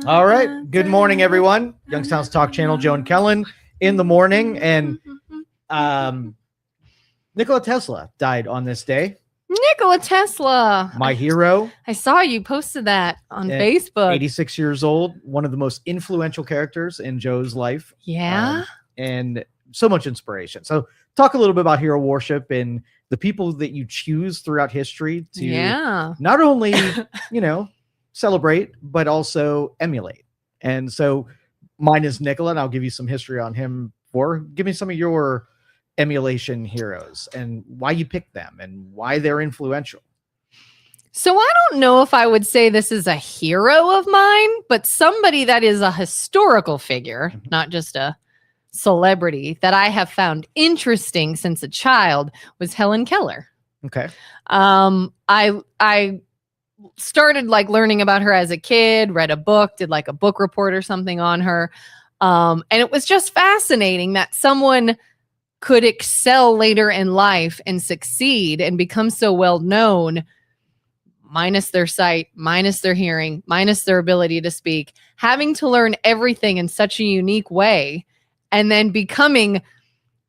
All right. Good morning, everyone. Youngstown's Talk Channel, Joe and Kelin in the morning. And Nikola Tesla died on this day. Nikola Tesla. My hero. I saw you posted that on Facebook. 86 years old. One of the most influential characters in Joe's life. Yeah. And so much inspiration. So talk a little bit about hero worship and the people that you choose throughout history to not only, celebrate, but also emulate. And so mine is Nikola, and I'll give you some history on him. Give me some of your emulation heroes and why you picked them and why they're influential. So I don't know if I would say this is a hero of mine, but somebody that is a historical figure, not just a celebrity, that I have found interesting since a child was Helen Keller. Okay. I started learning about her as a kid, read a book, did a book report or something on her. And it was just fascinating that someone could excel later in life and succeed and become so well known, minus their sight, minus their hearing, minus their ability to speak, having to learn everything in such a unique way, and then becoming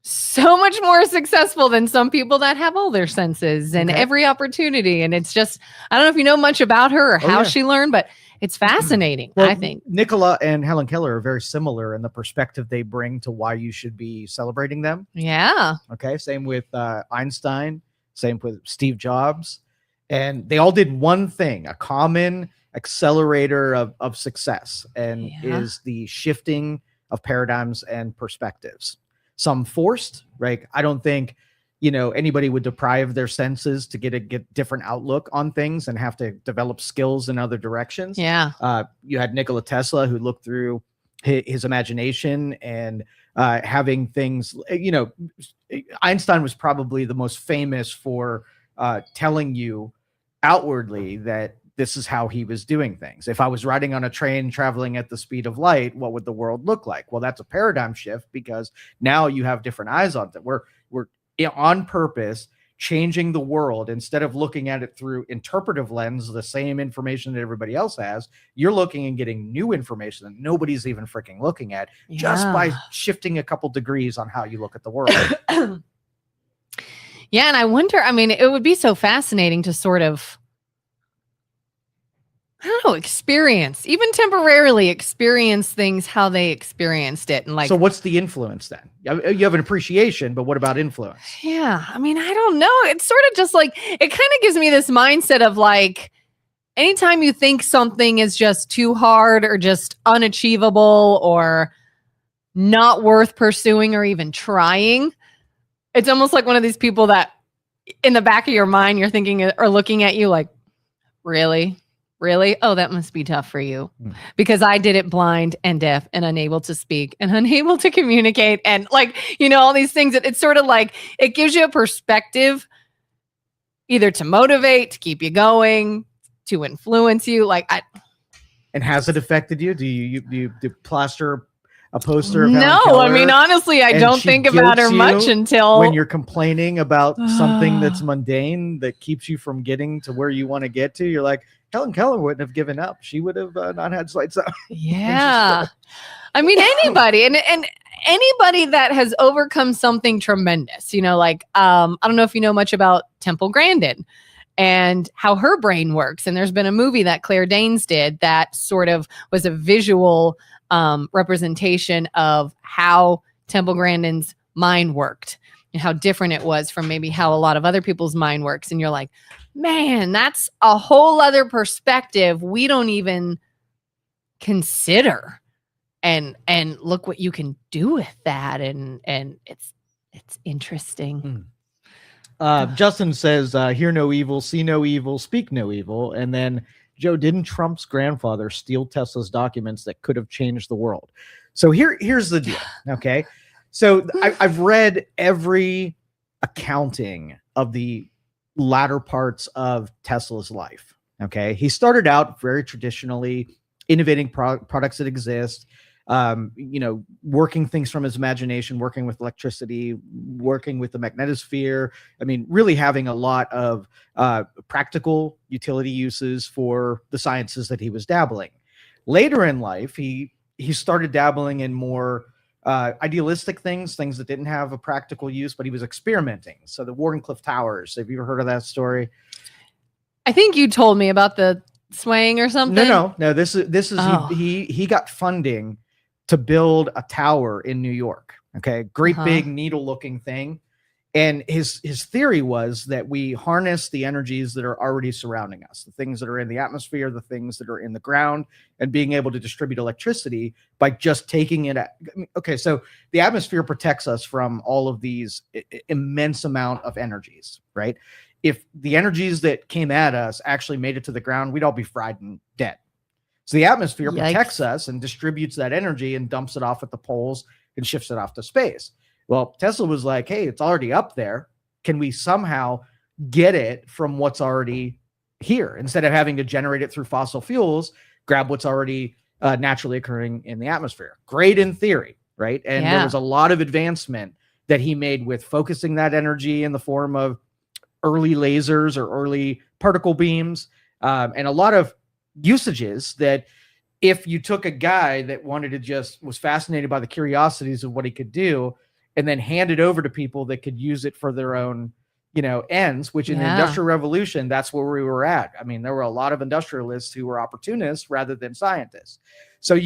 so much more successful than some people that have all their senses and every opportunity. And it's just, I don't know if you know much about her or how she learned, but it's fascinating, I think. Nikola and Helen Keller are very similar in the perspective they bring to why you should be celebrating them. Yeah. Okay. Same with Einstein, same with Steve Jobs. And they all did one thing, a common accelerator of success, and is the shifting of paradigms and perspectives. Some forced, right? I don't think, anybody would deprive their senses to get different outlook on things and have to develop skills in other directions. Yeah. You had Nikola Tesla, who looked through his imagination and having things, Einstein was probably the most famous for telling you outwardly that this is how he was doing things. If I was riding on a train traveling at the speed of light, what would the world look like? Well, that's a paradigm shift because now you have different eyes on it. We're on purpose changing the world. Instead of looking at it through interpretive lens, the same information that everybody else has, you're looking and getting new information that nobody's even freaking looking at just by shifting a couple degrees on how you look at the world. Yeah. And I wonder, it would be so fascinating to sort of, experience, even temporarily experience things how they experienced it. And so what's the influence then? You have an appreciation, but what about influence? Yeah. I don't know. It's sort of just it kind of gives me this mindset of anytime you think something is just too hard or just unachievable or not worth pursuing or even trying, it's almost like one of these people that in the back of your mind, you're thinking or looking at you really? Really? Oh, that must be tough for you because I did it blind and deaf and unable to speak and unable to communicate. And all these things, it's sort of it gives you a perspective either to motivate, to keep you going, to influence you. And has it affected you? Do you plaster a poster of No, honestly, I don't think about her much until when you're complaining about something that's mundane that keeps you from getting to where you want to get to. You're like, Helen Keller wouldn't have given up. She would have not had sight. So yeah, anybody and anybody that has overcome something tremendous. I don't know if you know much about Temple Grandin and how her brain works. And there's been a movie that Claire Danes did that sort of was a visual representation of how Temple Grandin's mind worked and how different it was from maybe how a lot of other people's mind works. And you're like, man, that's a whole other perspective we don't even consider. And look what you can do with that. And it's interesting. Justin says, hear no evil, see no evil, speak no evil. And then Joe, didn't Trump's grandfather steal Tesla's documents that could have changed the world? So here's the deal. Okay. So I've read every accounting of the latter parts of Tesla's life. Okay. He started out very traditionally innovating products that exist, working things from his imagination, working with electricity, working with the magnetosphere. Really having a lot of practical utility uses for the sciences that he was dabbling. Later in life, he started dabbling in more idealistic things that didn't have a practical use, but he was experimenting. So the Wardenclyffe Towers, have you ever heard of that story? I think you told me about the swaying or something. No. This is he got funding to build a tower in New York. Okay, great big needle-looking thing. And his theory was that we harness the energies that are already surrounding us, the things that are in the atmosphere, the things that are in the ground, and being able to distribute electricity by just taking it. Okay, so the atmosphere protects us from all of these immense amount of energies, right? If the energies that came at us actually made it to the ground, we'd all be fried and dead. So the atmosphere protects us and distributes that energy and dumps it off at the poles and shifts it off to space. Well, Tesla was like, hey, it's already up there. Can we somehow get it from what's already here instead of having to generate it through fossil fuels, grab what's already naturally occurring in the atmosphere? Great in theory, right? And there was a lot of advancement that he made with focusing that energy in the form of early lasers or early particle beams, and a lot of usages that if you took a guy that was fascinated by the curiosities of what he could do, and then hand it over to people that could use it for their own, ends, which in the Industrial Revolution, that's where we were at. I mean, there were a lot of industrialists who were opportunists rather than scientists. So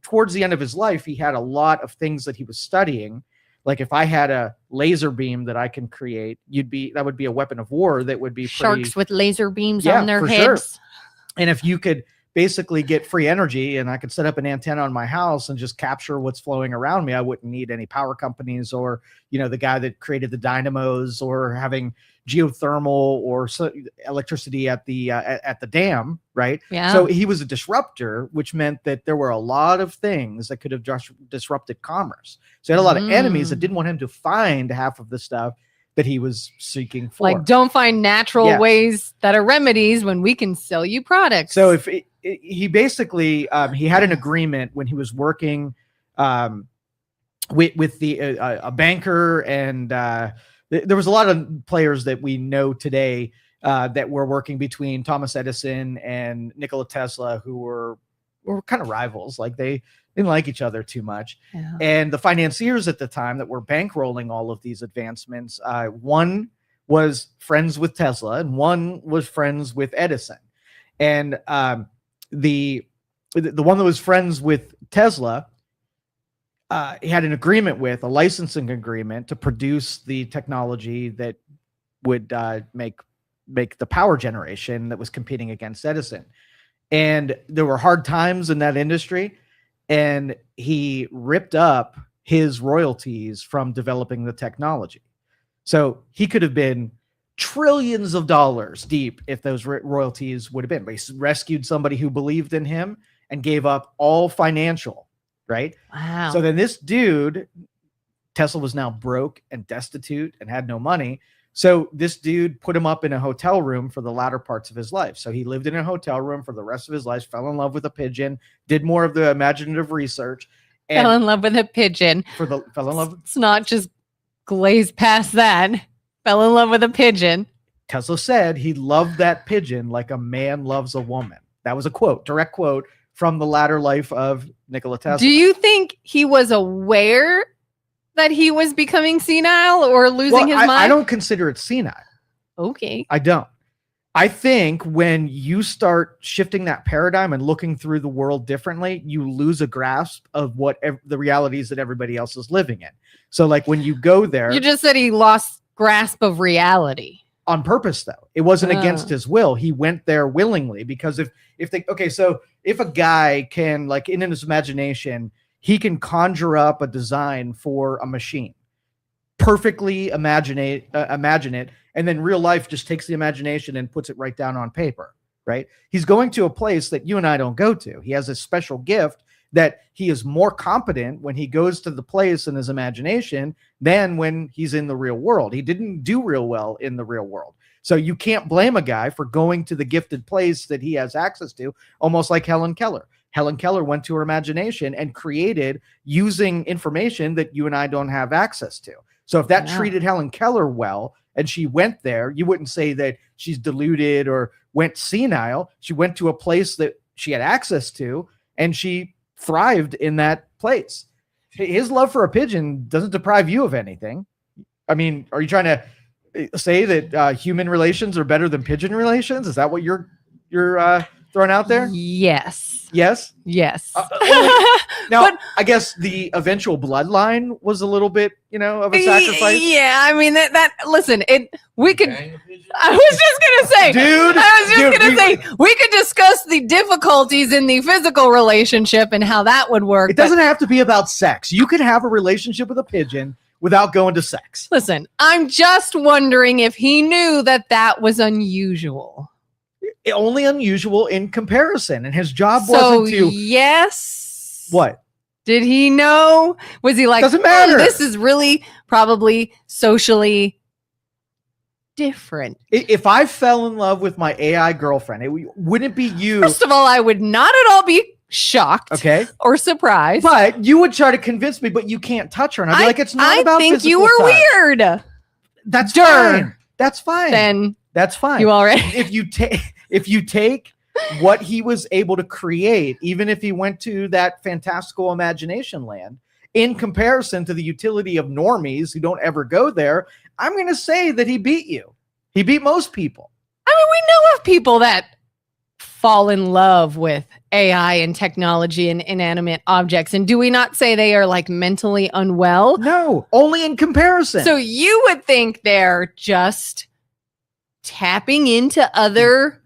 towards the end of his life, he had a lot of things that he was studying. Like if I had a laser beam that I can create, that would be a weapon of war that would be sharks with laser beams on their heads. Sure. And if you could basically get free energy and I could set up an antenna on my house and just capture what's flowing around me, I wouldn't need any power companies or, the guy that created the dynamos or having geothermal or electricity at the dam. Right. Yeah. So he was a disruptor, which meant that there were a lot of things that could have just disrupted commerce. So he had a lot of enemies that didn't want him to find half of the stuff that he was seeking for. Like, don't find natural ways that are remedies when we can sell you products. So if he basically he had an agreement when he was working with a banker, and there was a lot of players that we know today that were working between Thomas Edison and Nikola Tesla, who were kind of rivals. Like they didn't like each other too much. Yeah. And the financiers at the time that were bankrolling all of these advancements, one was friends with Tesla and one was friends with Edison. And the one that was friends with Tesla, he had an agreement with a licensing agreement to produce the technology that would make the power generation that was competing against Edison. And there were hard times in that industry, and he ripped up his royalties from developing the technology. So he could have been trillions of dollars deep if those royalties would have been. But he rescued somebody who believed in him and gave up all financial, right? Wow. So then this dude, Tesla was now broke and destitute and had no money. So this dude put him up in a hotel room for the latter parts of his life. So he lived in a hotel room for the rest of his life, fell in love with a pigeon, did more of the imaginative research. And fell in love with a pigeon. Fell in love. It's not just glazed past that. Fell in love with a pigeon. Tesla said he loved that pigeon like a man loves a woman. That was a quote, direct quote from the latter life of Nikola Tesla. Do you think he was aware that he was becoming senile or losing his mind? I don't consider it senile. Okay. I don't. I think when you start shifting that paradigm and looking through the world differently, you lose a grasp of what the realities that everybody else is living in. So like when you go there... You just said he lost grasp of reality. On purpose, though. It wasn't against his will. He went there willingly because if a guy can, like in his imagination, he can conjure up a design for a machine, perfectly imagine it, and then real life just takes the imagination and puts it right down on paper, right? He's going to a place that you and I don't go to. He has a special gift that he is more competent when he goes to the place in his imagination than when he's in the real world. He didn't do real well in the real world. So you can't blame a guy for going to the gifted place that he has access to, almost like Helen Keller. Helen Keller went to her imagination and created using information that you and I don't have access to. So if that treated Helen Keller well and she went there, you wouldn't say that she's deluded or went senile. She went to a place that she had access to and she thrived in that place. His love for a pigeon doesn't deprive you of anything. I mean, are you trying to say that human relations are better than pigeon relations? Is that what you're throwing out there? Yes. Yes. Now, But- I guess the eventual bloodline was a little bit, of a sacrifice. Yeah, I mean that. Listen, we could. I was just gonna say, Dude, I was just gonna say we could discuss the difficulties in the physical relationship and how that would work. It doesn't have to be about sex. You could have a relationship with a pigeon without going to sex. Listen, I'm just wondering if he knew that was unusual. Only unusual in comparison, and his job So wasn't to. yes. What? Did he know? Was he like, Doesn't matter. This is really probably socially different. If I fell in love with my AI girlfriend, wouldn't be you. First of all, I would not at all be shocked Okay. or surprised. But you would try to convince me, but you can't touch her. And I'd be like, it's not about I think you physical were touch. weird. That's Dur. fine. That's fine. Then That's fine. you already. If you take what he was able to create, even if he went to that fantastical imagination land, in comparison to the utility of normies who don't ever go there, I'm going to say that he beat you. He beat most people. I mean, we know of people that fall in love with AI and technology and inanimate objects. And do we not say they are like mentally unwell? No, only in comparison. So you would think they're just tapping into other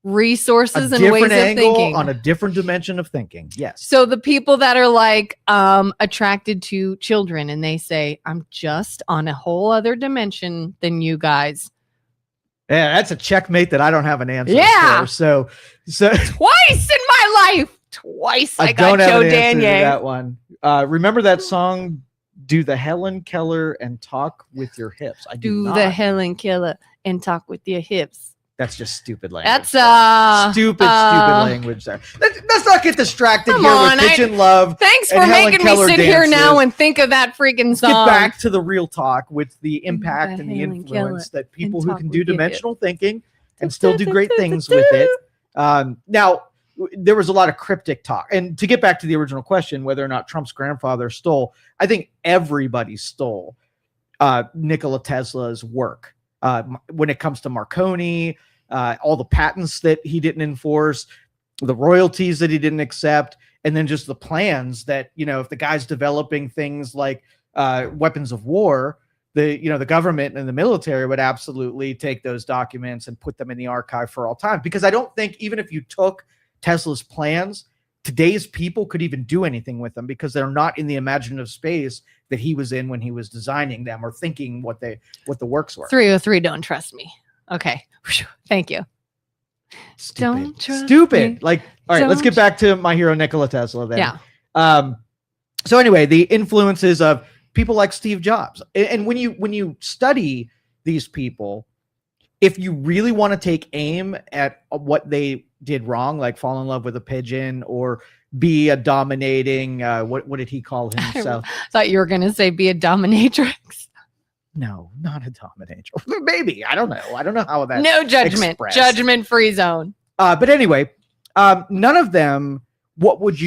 resources a and ways different of angle thinking. on a different dimension of thinking. Yes. So the people that are like attracted to children and they say, I'm just on a whole other dimension than you guys. Yeah, that's a checkmate that I don't have an answer Yeah. for. So Twice in my life. Twice I got don't have Joe an answer to Danyi. that one. Remember that song, Do the Helen Keller and Talk with Your Hips? I do Do not. the Helen Keller and talk with your hips. That's just stupid language. That's stupid language there. Let's not get distracted Come here on, with pigeon love. Thanks And for Helen making Keller me sit here now dances. and think of that freaking Let's song. get back to the real talk with the impact and the Helen influence that people and who talk can with do your dimensional thinking and still do great things with it. Now, there was a lot of cryptic talk. And to get back to the original question, whether or not Trump's grandfather stole, I think everybody stole Nikola Tesla's work. When it comes to Marconi, all the patents that he didn't enforce, the royalties that he didn't accept, and then just the plans that, if the guy's developing things like weapons of war, the government and the military would absolutely take those documents and put them in the archive for all time. Because I don't think even if you took Tesla's plans, today's people could even do anything with them because they're not in the imaginative space that he was in when he was designing them or thinking what the works were. 303, don't trust me. Okay. Thank you. Stupid. Don't trust Stupid. me. Like, all right, let's get back to my hero Nikola Tesla then. Yeah. So anyway, the influences of people like Steve Jobs. And when you study these people, if you really want to take aim at what they did wrong, like fall in love with a pigeon or be a dominating, what did he call himself? Thought you were going to say be a dominatrix. No, not a dominator. Maybe. I don't know. I don't know how that. No judgment. expressed. Judgment-free zone. But anyway, none of them. What would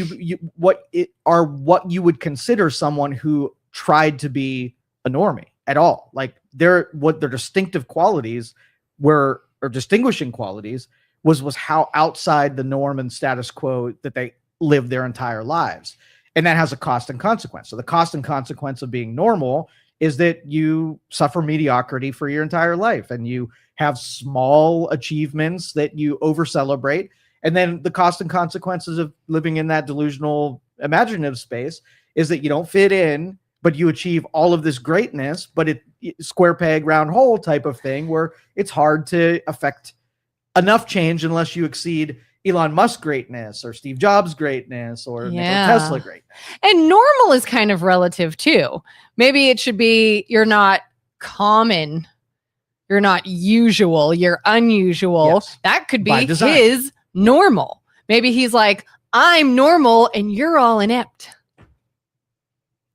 what you would consider someone who tried to be a normie at all? Like their distinctive qualities were, or distinguishing qualities was how outside the norm and status quo that they lived their entire lives, and that has a cost and consequence. So the cost and consequence of being normal is that you suffer mediocrity for your entire life and you have small achievements that you over celebrate. And then the cost and consequences of living in that delusional imaginative space is that you don't fit in, but you achieve all of this greatness, but it square peg, round hole type of thing where it's hard to affect enough change unless you exceed Elon Musk greatness or Steve Jobs greatness or Nikola Tesla greatness. And normal is kind of relative too. Maybe it should be you're not common, you're not usual, you're unusual. Yes. That could By be design. his normal. Maybe he's like, I'm normal and you're all inept.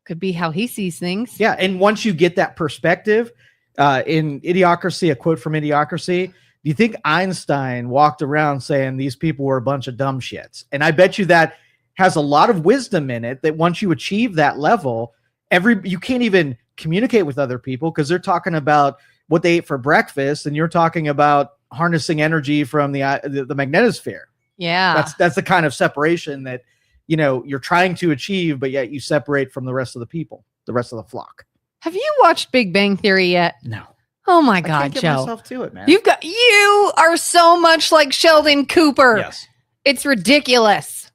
Could be how he sees things. Yeah. And once you get that perspective, in Idiocracy, a quote from Idiocracy, do you think Einstein walked around saying these people were a bunch of dumb shits? And I bet you that has a lot of wisdom in it that once you achieve that level, you can't even communicate with other people because they're talking about what they ate for breakfast and you're talking about harnessing energy from the magnetosphere. Yeah. That's the kind of separation that, you're trying to achieve, but yet you separate from the rest of the people, the rest of the flock. Have you watched Big Bang Theory yet? No. Oh my I God, can't get Joe. myself to it, man. You are so much like Sheldon Cooper. Yes. It's ridiculous.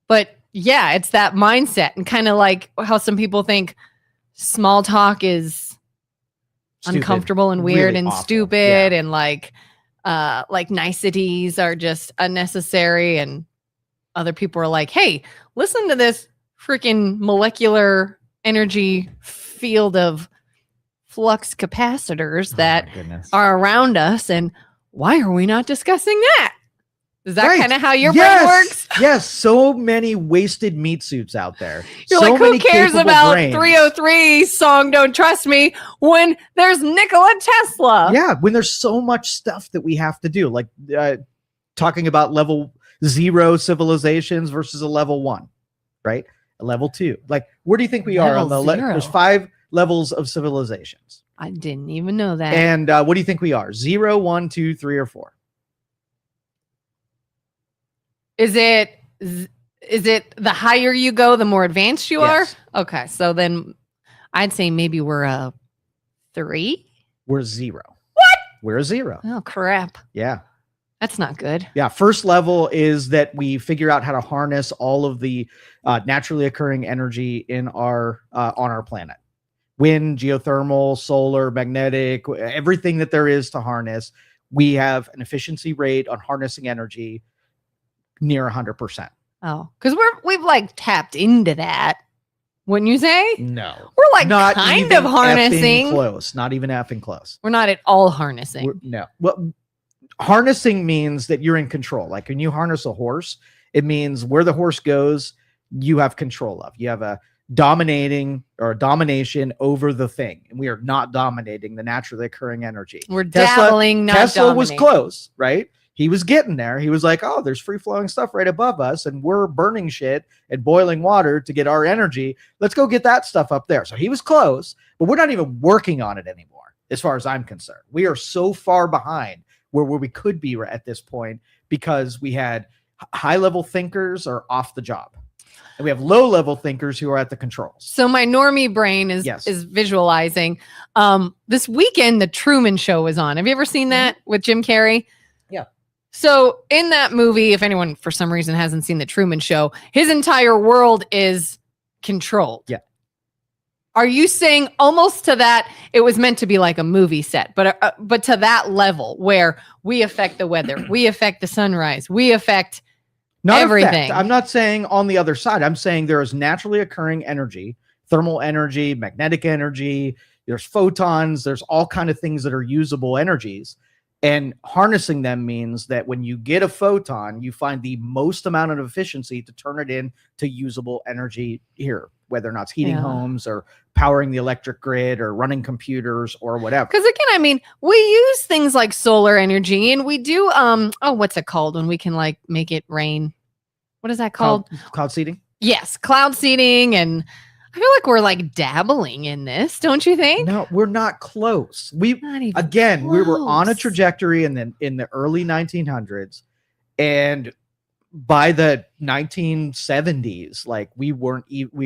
But yeah, it's that mindset, and kind of like how some people think small talk is Stupid. Uncomfortable and weird Really and awful. stupid, Yeah. and like niceties are just unnecessary, and other people are like, hey, listen to this freaking molecular energy field of flux capacitors that Oh, my goodness. are around us, and why are we not discussing that? Is that Right. kind of how your Yes. brain works? Yes, so many wasted meat suits out there. You're so like, who many cares capable about brains. 303 song Don't Trust Me when there's Nikola Tesla? Yeah, when there's so much stuff that we have to do, like talking about level 0 civilizations versus a level 1, right? A level 2. Like, where do you think we are on the Level 0. there's 5 levels of civilizations. I didn't even know that. And what do you think we are? 0, 1, 2, 3, or 4? Is it the higher you go, the more advanced you Yes. are? Okay, so then I'd say maybe we're a 3. We're 0. What? We're a 0. Oh crap, Yeah. that's not good. Yeah. First level is that we figure out how to harness all of the naturally occurring energy in our on our planet. Wind, geothermal, solar, magnetic, everything that there is to harness. We have an efficiency rate on harnessing energy near 100%. Oh, because we've like tapped into that, wouldn't you say? No. We're like Not kind even of harnessing. effing close. Not even effing close. We're not at all harnessing. No. Well, harnessing means that you're in control. Like when you harness a horse, it means where the horse goes, you have control of. You have a domination over the thing. And we are not dominating the naturally occurring energy. We're dabbling, not Tesla was dominating. close, right? He was getting there. He was like, oh, there's free flowing stuff right above us, and we're burning shit and boiling water to get our energy. Let's go get that stuff up there. So he was close, but we're not even working on it anymore, as far as I'm concerned. We are so far behind where we could be at this point because we had high level thinkers are off the job. And we have low level thinkers who are at the controls. So my normie brain is visualizing. This weekend, the Truman Show was on. Have you ever seen that with Jim Carrey? Yeah. So in that movie, if anyone for some reason hasn't seen the Truman Show, his entire world is controlled. Yeah. Are you saying almost to that it was meant to be like a movie set, but to that level where we affect the weather, we affect the sunrise, we affect Not everything? I'm not saying on the other side. I'm saying there is naturally occurring energy, thermal energy, magnetic energy. There's photons. There's all kind of things that are usable energies. And harnessing them means that when you get a photon, you find the most amount of efficiency to turn it into usable energy here, whether or not it's heating homes or powering the electric grid or running computers or whatever. Because again, I mean, we use things like solar energy, and we do what's it called when we can like make it rain? What is that called? Cloud seeding? Yes, cloud seeding, and I feel like we're like dabbling in this, don't you think? No, we're not close. Not even We were on a close. trajectory in the early 1900s, and by the 1970s, like we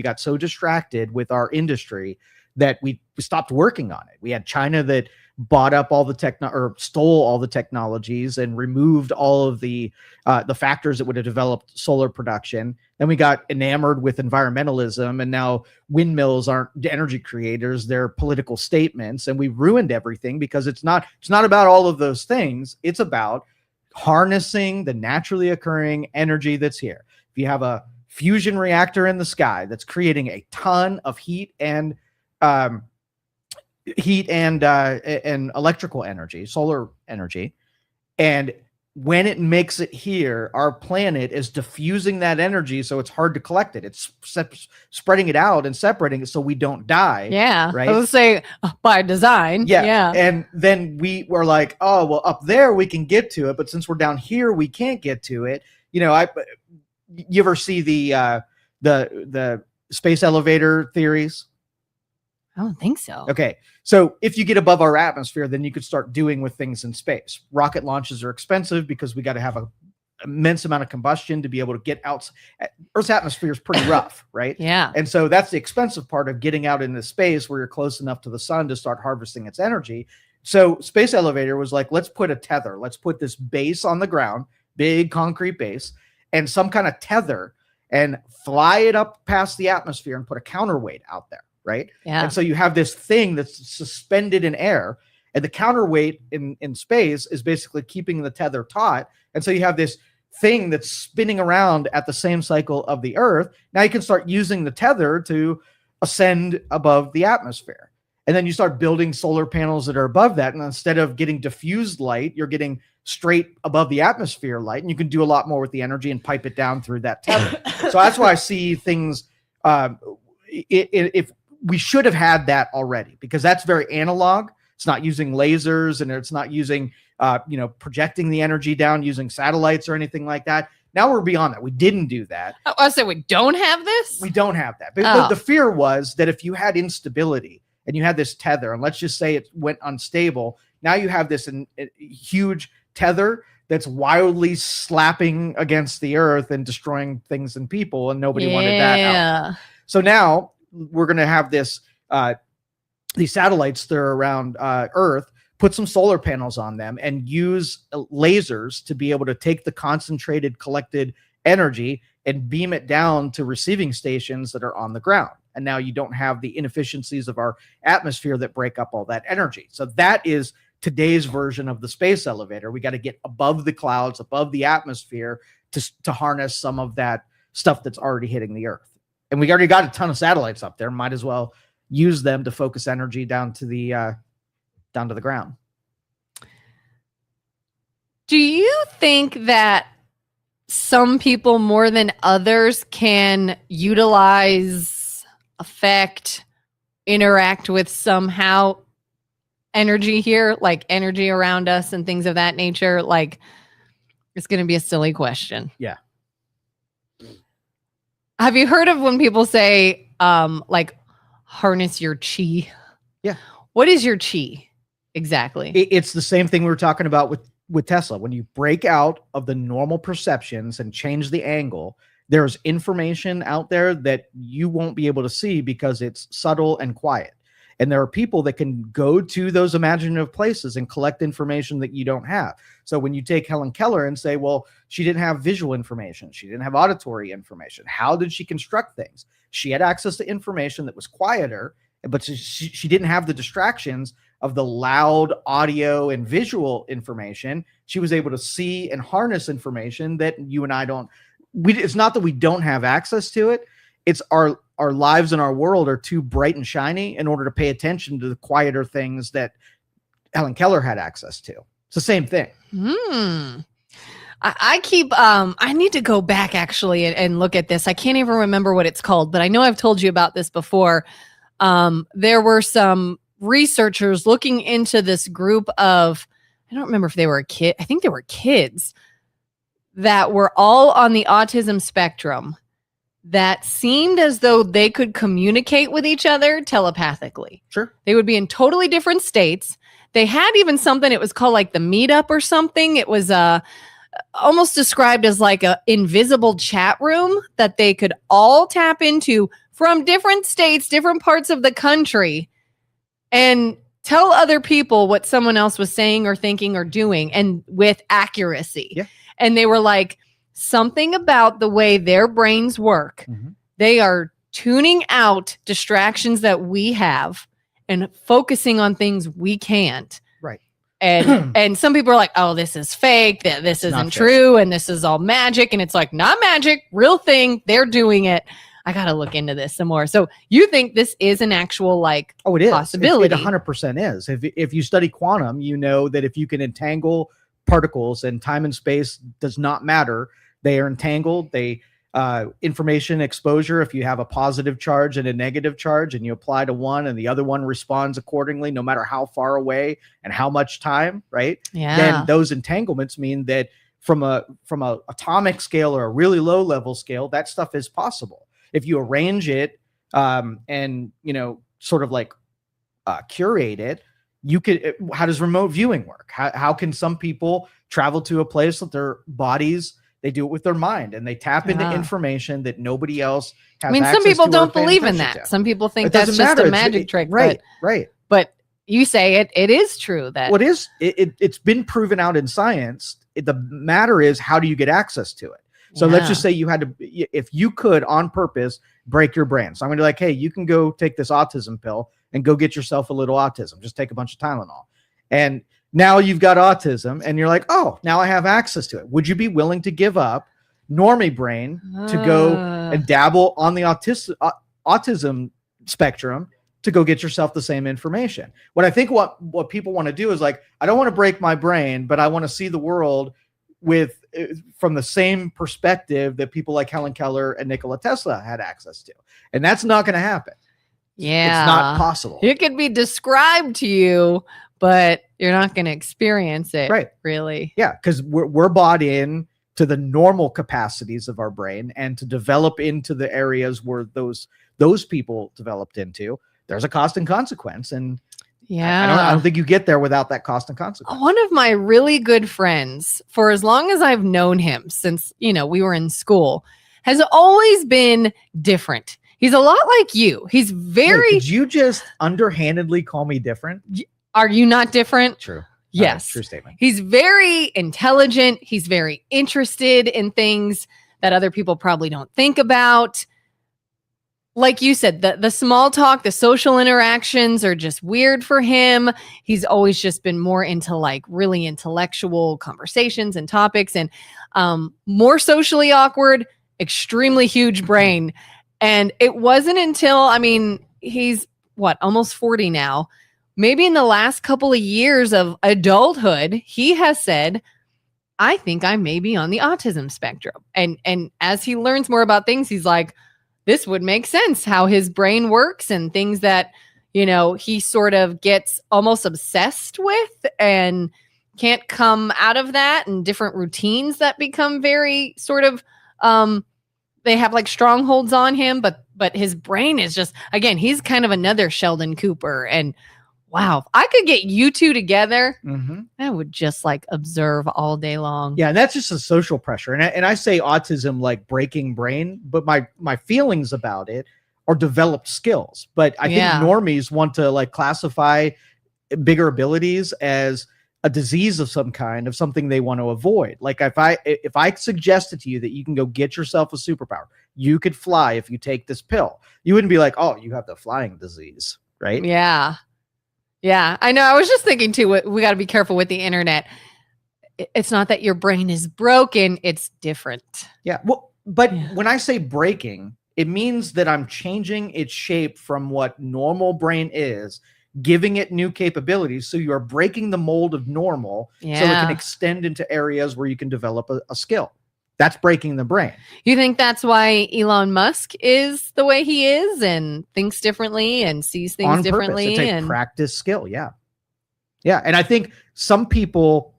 got so distracted with our industry that we stopped working on it. We had China that bought up all the stole all the technologies and removed all of the factors that would have developed solar production. Then we got enamored with environmentalism, and now windmills aren't energy creators, they're political statements, and we ruined everything because it's not about all of those things. It's about harnessing the naturally occurring energy that's here. If you have a fusion reactor in the sky that's creating a ton of heat and electrical energy, solar energy, and when it makes it here, our planet is diffusing that energy, so it's hard to collect it. It's spreading it out and separating it so we don't die. Yeah, right. I would say by design. Yeah. And then we were like, oh, well, up there we can get to it, but since we're down here, we can't get to it. you ever see the space elevator theories? I don't think so. Okay. So if you get above our atmosphere, then you could start doing with things in space. Rocket launches are expensive because we got to have a immense amount of combustion to be able to get out. Earth's atmosphere is pretty rough, right? Yeah. And so that's the expensive part of getting out into space where you're close enough to the sun to start harvesting its energy. So space elevator was like, let's put a tether. Let's put this base on the ground, big concrete base, and some kind of tether and fly it up past the atmosphere and put a counterweight out there, right? Yeah. And so you have this thing that's suspended in air, and the counterweight in space is basically keeping the tether taut. And so you have this thing that's spinning around at the same cycle of the Earth. Now you can start using the tether to ascend above the atmosphere. And then you start building solar panels that are above that. And instead of getting diffused light, you're getting straight above the atmosphere light. And you can do a lot more with the energy and pipe it down through that tether. So that's why I see things, if we should have had that already, because that's very analog. It's not using lasers, and it's not using, projecting the energy down using satellites or anything like that. Now we're beyond that. We didn't do that. I said we don't have this? We don't have that. But the fear was that if you had instability and you had this tether, and let's just say it went unstable, now you have this huge tether that's wildly slapping against the Earth and destroying things and people, and nobody wanted that out. So now we're going to have this these satellites that are around Earth, put some solar panels on them, and use lasers to be able to take the concentrated collected energy and beam it down to receiving stations that are on the ground. And now you don't have the inefficiencies of our atmosphere that break up all that energy. So that is today's version of the space elevator. We got to get above the clouds, above the atmosphere to harness some of that stuff that's already hitting the Earth. And we already got a ton of satellites up there. Might as well use them to focus energy down to the ground. Do you think that some people more than others can utilize, affect, interact with somehow energy here, like energy around us and things of that nature? Like, it's going to be a silly question. Yeah. Have you heard of when people say, like, harness your chi? Yeah. What is your chi exactly? It's the same thing we were talking about with Tesla. When you break out of the normal perceptions and change the angle, there's information out there that you won't be able to see because it's subtle and quiet. And there are people that can go to those imaginative places and collect information that you don't have. So when you take Helen Keller and say, well, she didn't have visual information, she didn't have auditory information, how did she construct things? She had access to information that was quieter, but she didn't have the distractions of the loud audio and visual information. She was able to see and harness information that you and I don't. It's not that we don't have access to it. It's our lives and our world are too bright and shiny in order to pay attention to the quieter things that Helen Keller had access to. It's the same thing. I keep, I need to go back actually and look at this. I can't even remember what it's called, but I know I've told you about this before. There were some researchers looking into this group of, I don't remember if they were a kid. I think they were kids that were all on the autism spectrum that seemed as though they could communicate with each other telepathically. Sure. They would be in totally different states. They had even something, it was called like the meetup or something. It was almost described as like a invisible chat room that they could all tap into from different states, different parts of the country, and tell other people what someone else was saying or thinking or doing, and with accuracy. Yeah. And they were like, something about the way their brains work. Mm-hmm. They are tuning out distractions that we have and focusing on things we can't. Right. And some people are like, oh, this is fake, that this isn't true, and this is all magic. And it's like, not magic, real thing. They're doing it. I got to look into this some more. So you think this is an actual like it is. Possibility? It 100% is. If you study quantum, you know that if you can entangle particles and time and space does not matter, they are entangled. They information exposure. If you have a positive charge and a negative charge and you apply to one and the other one responds accordingly, no matter how far away and how much time, right? Yeah. Then those entanglements mean that from a atomic scale or a really low level scale, that stuff is possible. If you arrange it and, you know, sort of like curate it, you could. How does remote viewing work? How can some people travel to a place with their bodies? They do it with their mind, and they tap into information that nobody else has. I mean, some people don't believe in that. Some people think that's just a magic trick. Right, right. But you say it is true that what is it's been proven out in science. The matter is, how do you get access to it? So let's just say you had to, if you could on purpose break your brain. So I'm going to be like, hey, you can go take this autism pill and go get yourself a little autism. Just take a bunch of Tylenol. And now you've got autism and you're like, oh, now I have access to it. Would you be willing to give up normie brain to go and dabble on the autism spectrum to go get yourself the same information? What I think what people want to do is like, I don't want to break my brain, but I want to see the world with from the same perspective that people like Helen Keller and Nikola Tesla had access to. And that's not going to happen. Yeah. It's not possible. It could be described to you, but you're not going to experience it. Right. Really. Yeah. Because we're bought in to the normal capacities of our brain, and to develop into the areas where those people developed into, there's a cost and consequence. And I don't think you get there without that cost and consequence. One of my really good friends, for as long as I've known him, since, you know, we were in school, has always been different. He's a lot like you. He's very... Wait, did you just underhandedly call me different? Are you not different? True. Yes. True statement. He's very intelligent. He's very interested in things that other people probably don't think about. Like you said, the small talk, the social interactions are just weird for him. He's always just been more into like really intellectual conversations and topics, and more socially awkward, extremely huge brain. And it wasn't until, I mean, he's almost 40 now. Maybe in the last couple of years of adulthood, he has said, I think I may be on the autism spectrum. And as he learns more about things, he's like, this would make sense how his brain works, and things that, you know, he sort of gets almost obsessed with and can't come out of that, and different routines that become very sort of, they have like strongholds on him, but his brain is just, again, he's kind of another Sheldon Cooper. And wow, if I could get you two together, I would just like observe all day long. Yeah, and that's just a social pressure. And I say autism like breaking brain, but my feelings about it are developed skills. But I think normies want to like classify bigger abilities as a disease of some kind, of something they want to avoid. Like if I suggested to you that you can go get yourself a superpower, you could fly if you take this pill, you wouldn't be like, oh, you have the flying disease, right? Yeah. Yeah, I know. I was just thinking too, we got to be careful with the internet. It's not that your brain is broken, it's different. Yeah. Well, but when I say breaking, it means that I'm changing its shape from what normal brain is, giving it new capabilities. So you are breaking the mold of normal so it can extend into areas where you can develop a skill. That's breaking the brain. You think that's why Elon Musk is the way he is and thinks differently and sees things on differently? Purpose. It's a practice skill. Yeah. Yeah. And I think some people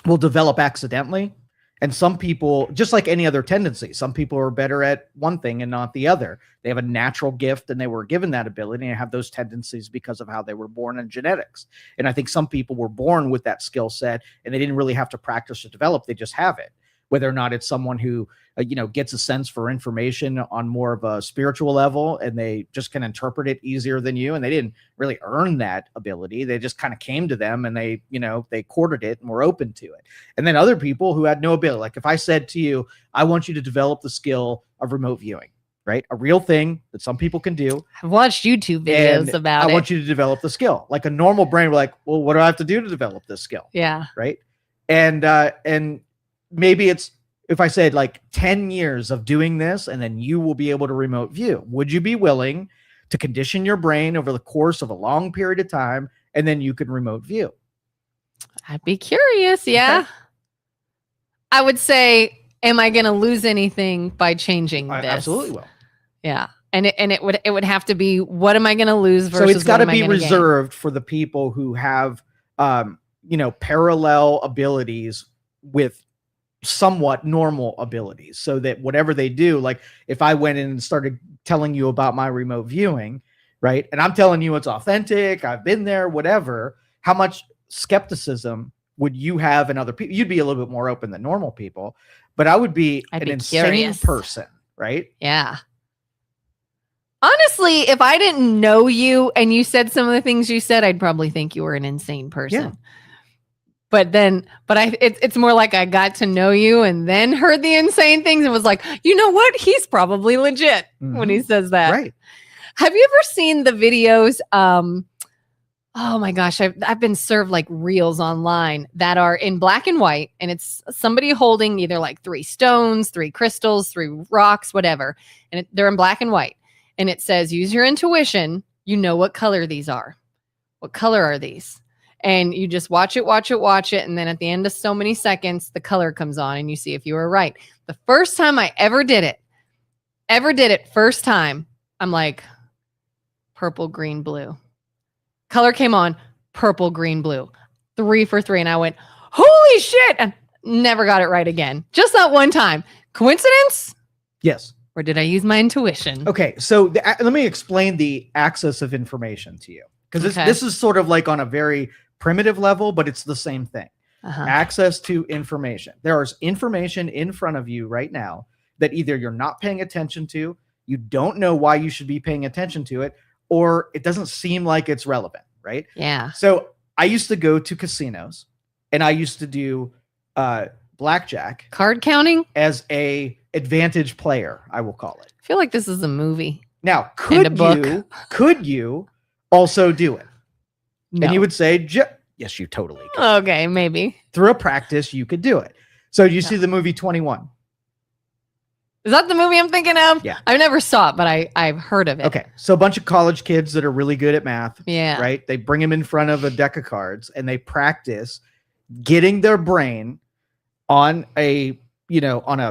will develop accidentally, and some people, just like any other tendency, some people are better at one thing and not the other. They have a natural gift and they were given that ability and have those tendencies because of how they were born in genetics. And I think some people were born with that skill set and they didn't really have to practice or develop. They just have it. Whether or not it's someone who, gets a sense for information on more of a spiritual level and they just can interpret it easier than you. And they didn't really earn that ability. They just kind of came to them and they courted it and were open to it. And then other people who had no ability, like if I said to you, I want you to develop the skill of remote viewing, right? A real thing that some people can do. I've watched YouTube videos about it. I want you to develop the skill. Like a normal brain, we're like, well, what do I have to do to develop this skill? Yeah. Right. And maybe it's, if I said like 10 years of doing this and then you will be able to remote view, would you be willing to condition your brain over the course of a long period of time and then you can remote view? I'd be curious. Yeah. Okay. I would say, am I going to lose anything by changing this? I absolutely will. Yeah. And it would have to be, what am I going to lose versus so it's got to be reserved gain? For the people who have, parallel abilities with somewhat normal abilities, so that whatever they do, like if I went in and started telling you about my remote viewing, right, and I'm telling you it's authentic, I've been there, whatever, how much skepticism would you have in other people? You'd be a little bit more open than normal people, but I would be I'd an be insane curious. person, right? Yeah. Honestly, if I didn't know you and you said some of the things you said, I'd probably think you were an insane person. Yeah. It's more like I got to know you and then heard the insane things and was like, you know what? He's probably legit when he says that. Right. Have you ever seen the videos? Oh my gosh, I've been served like reels online that are in black and white, and it's somebody holding either like 3 stones, 3 crystals, 3 rocks, whatever, and they're in black and white, and it says, "Use your intuition. You know what color these are. What color are these?" And you just watch it, and then at the end of so many seconds, the color comes on, and you see if you were right. The first time I ever did it, first time, I'm like, purple, green, blue. Color came on, purple, green, blue. 3 for 3. And I went, holy shit. And never got it right again. Just that one time. Coincidence? Yes. Or did I use my intuition? Okay. So let me explain the access of information to you. Because this is sort of like on a very primitive level, but it's the same thing. Access to information. There is information in front of you right now that either you're not paying attention to, you don't know why you should be paying attention to it, or it doesn't seem like it's relevant, right? Yeah. So I used to go to casinos and I used to do blackjack. Card counting? As a advantage player, I will call it. I feel like this is a movie. Now, could you also do it? No. And you would say, yes, you totally could. Okay, maybe. Through a practice, you could do it. So you see the movie 21? Is that the movie I'm thinking of? Yeah. I never saw it, but I've heard of it. Okay. So a bunch of college kids that are really good at math. Yeah. Right? They bring them in front of a deck of cards and they practice getting their brain on a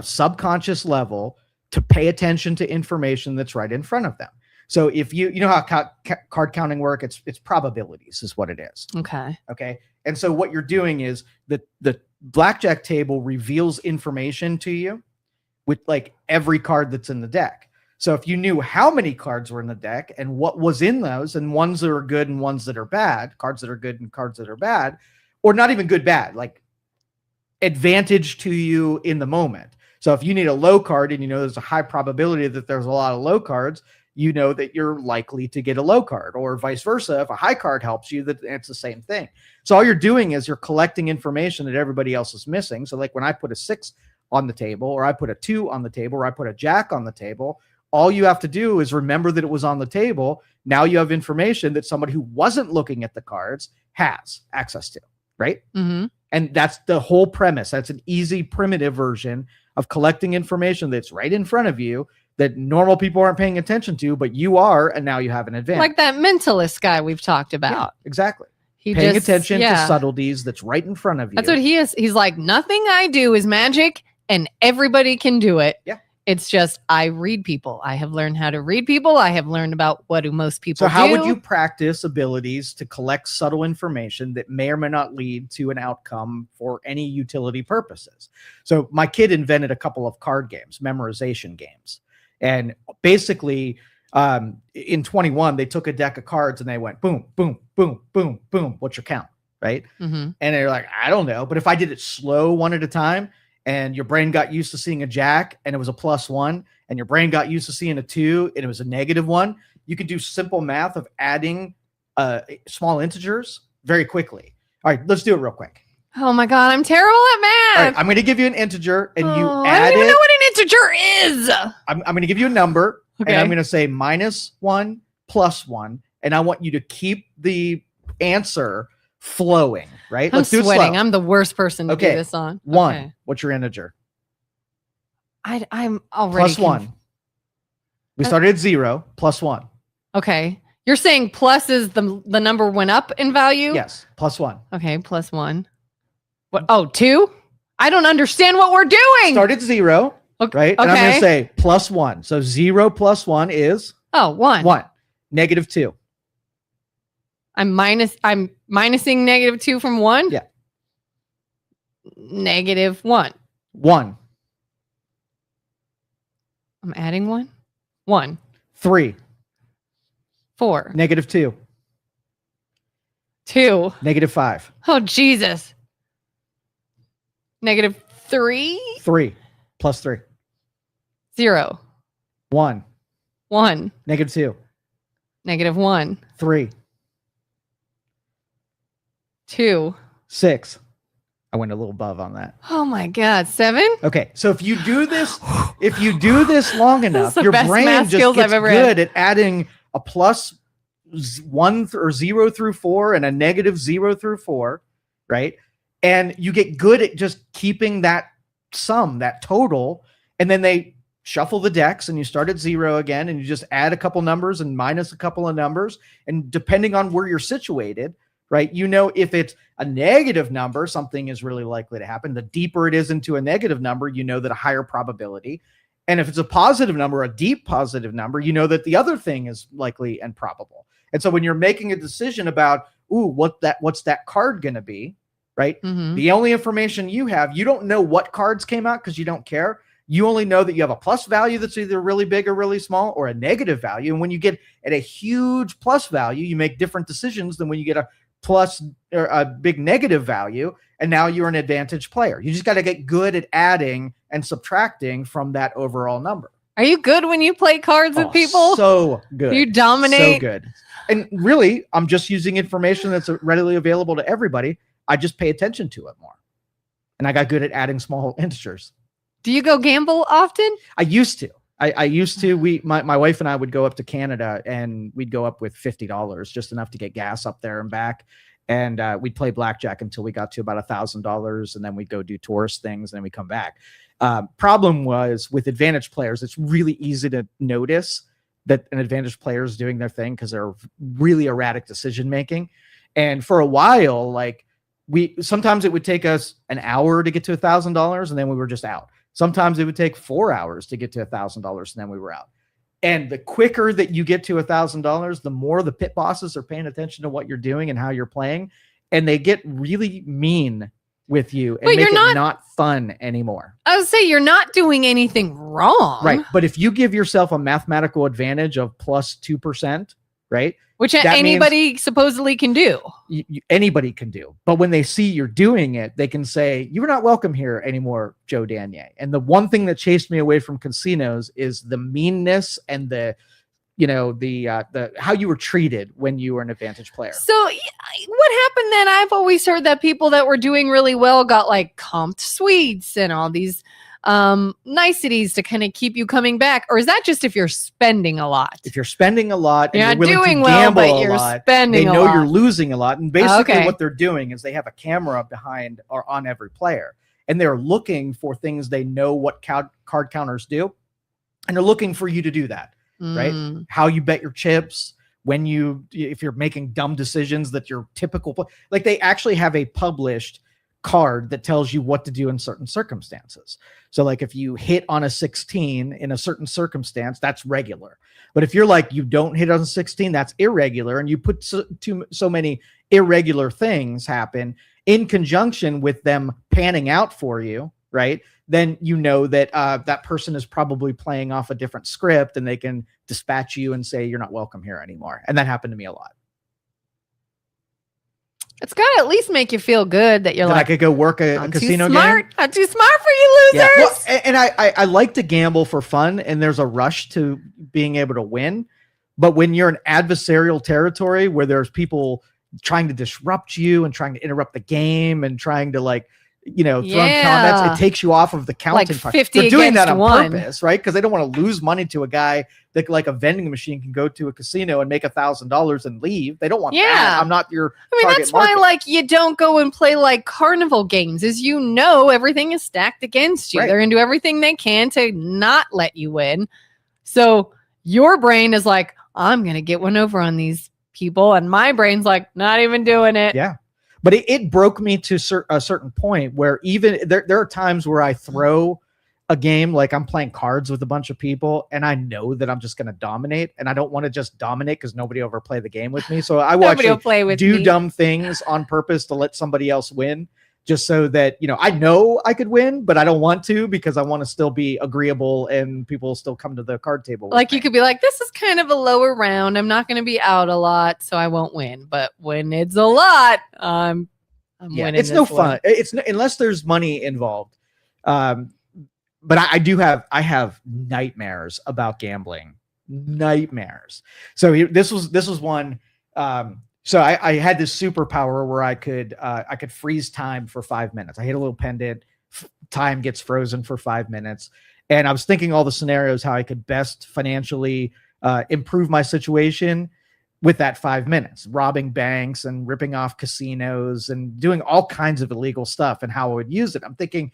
subconscious level to pay attention to information that's right in front of them. So if you know how card counting work, it's probabilities is what it is. Okay. Okay. And so what you're doing is the blackjack table reveals information to you with like every card that's in the deck. So if you knew how many cards were in the deck and what was in those, and ones that are good and ones that are bad, cards that are good and cards that are bad, or not even good, bad, like advantage to you in the moment. So if you need a low card and you know there's a high probability that there's a lot of low cards, you know that you're likely to get a low card, or vice versa. If a high card helps you, that it's the same thing. So all you're doing is you're collecting information that everybody else is missing. So like when I put a 6 on the table, or I put a 2 on the table, or I put a jack on the table, all you have to do is remember that it was on the table. Now you have information that somebody who wasn't looking at the cards has access to, right? Mm-hmm. And that's the whole premise. That's an easy, primitive version of collecting information that's right in front of you that normal people aren't paying attention to, but you are, and now you have an advantage. Like that mentalist guy we've talked about. Yeah, exactly. He paying attention to subtleties that's right in front of you. That's what he is. He's like, nothing I do is magic and everybody can do it. Yeah. It's just, I read people. I have learned how to read people. I have learned about what do most people do. So how would you practice abilities to collect subtle information that may or may not lead to an outcome for any utility purposes? So my kid invented a couple of card games, memorization games. And basically, in 21, they took a deck of cards and they went boom, boom, boom, boom, boom. What's your count? Right? Mm-hmm. And they're like, I don't know. But if I did it slow one at a time, and your brain got used to seeing a jack and it was a +1, and your brain got used to seeing a 2 and it was a -1, you could do simple math of adding small integers very quickly. All right, let's do it real quick. Oh my God, I'm terrible at math. All right, I'm going to give you an integer and you add it. I don't even know what an integer is. I'm going to give you a number, okay, and I'm going to say -1 +1, and I want you to keep the answer flowing, right? I'm sweating. I'm the worst person to do this on. 1. Okay. What's your integer? I'm already +1. We started at 0, +1. Okay. You're saying plus is the number went up in value? Yes, +1. Okay, +1. What? Oh, 2? I don't understand what we're doing. Start at 0, okay, right? And I'm going to say +1. So 0 + 1 is 1. 1. -2. I'm minusing -2 from 1? Yeah. -1. 1, I'm adding 1. 1. 3, 4. -2, 2. -5, Oh, Jesus. -3. 3 plus 3, 0. 1, 1. -2, -1. 3, 2. 6. I went a little above on that. Oh my God. 7. Okay, so if you do this long enough, the your best brain math just skills gets I've ever good had. at adding a +1 or 0 through 4 and a -0 through 4, right? And you get good at just keeping that sum, that total, and then they shuffle the decks and you start at 0 again, and you just add a couple numbers and minus a couple of numbers, and depending on where you're situated, right? You know, if it's a negative number, something is really likely to happen. The deeper it is into a negative number, you know that a higher probability. And if it's a positive number, a deep positive number, you know that the other thing is likely and probable. And so when you're making a decision about, ooh, what's that card going to be, right? Mhm. The only information you have, you don't know what cards came out because you don't care. You only know that you have a plus value that's either really big or really small, or a negative value. And when you get at a huge plus value, you make different decisions than when you get a plus or a big negative value, and now you're an advantage player. You just got to get good at adding and subtracting from that overall number. Are you good when you play cards with people? So good. You dominate. So good. And really, I'm just using information that's readily available to everybody. I just pay attention to it more. And I got good at adding small integers. Do you go gamble often? I used to. I used to. My wife and I would go up to Canada, and we'd go up with $50, just enough to get gas up there and back. And we'd play blackjack until we got to about $1,000, and then we'd go do tourist things, and then we come back. Problem was with advantage players, it's really easy to notice that an advantage player is doing their thing because they're really erratic decision making. And for a while, like sometimes it would take us an hour to get to $1,000, and then we were just out. Sometimes it would take 4 hours to get to $1,000, and then we were out. And the quicker that you get to $1,000, the more the pit bosses are paying attention to what you're doing and how you're playing, and they get really mean with you and make it not fun anymore. I would say you're not doing anything wrong, right? But if you give yourself a mathematical advantage of plus 2%, right? Which anybody supposedly can do. Anybody can do. But when they see you're doing it, they can say, you're not welcome here anymore, Joe Danyi. And the one thing that chased me away from casinos is the meanness and the how you were treated when you were an advantage player. So what happened then? I've always heard that people that were doing really well got like comped suites and all these niceties to kind of keep you coming back. Or is that just if you're spending a lot? If you're spending a lot and you're you're willing doing to gamble well, but you're spending they know you're losing a lot. And basically what they're doing is they have a camera behind or on every player, and they're looking for things they know what card counters do. And they're looking for you to do that, right? How you bet your chips, if you're making dumb decisions that your typical, like they actually have a published card that tells you what to do in certain circumstances. So like if you hit on a 16 in a certain circumstance, that's regular. But if you're like, you don't hit on a 16, that's irregular. And you put so many irregular things happen in conjunction with them panning out for you, right? Then you know that that person is probably playing off a different script, and they can dispatch you and say, you're not welcome here anymore. And that happened to me a lot. It's got to at least make you feel good that you're that like, I could go work a casino game. I'm too smart for you losers. Yeah. Well, and I like to gamble for fun, and there's a rush to being able to win. But when you're in adversarial territory where there's people trying to disrupt you and trying to interrupt the game and trying to throw comments, it takes you off of the counting. Like 50 They're doing that on 1. purpose, right? Because they don't want to lose money to a guy that, like a vending machine, can go to a casino and make $1,000 and leave. They don't want that. I'm not your. That's market. why, you don't go and play like carnival games, is everything is stacked against you. Right. They're going to do everything they can to not let you win. So your brain is like, I'm going to get one over on these people, and my brain's like, not even doing it. Yeah. But it broke me to a certain point where even there are times where I throw a game, like I'm playing cards with a bunch of people, and I know that I'm just going to dominate, and I don't want to just dominate because nobody will ever play the game with me. So I will actually do dumb things on purpose to let somebody else win. just so that, I know I could win, but I don't want to because I want to still be agreeable and people will still come to the card table. Like you could be like, this is kind of a lower round. I'm not going to be out a lot, so I won't win. But when it's a lot, I'm winning. It's no fun. Unless there's money involved. But I have nightmares about gambling. Nightmares. So this was one. So I had this superpower where I could freeze time for 5 minutes. I hit a little pendant, time gets frozen for 5 minutes. And I was thinking all the scenarios, how I could best financially improve my situation with that 5 minutes, robbing banks and ripping off casinos and doing all kinds of illegal stuff and how I would use it. I'm thinking,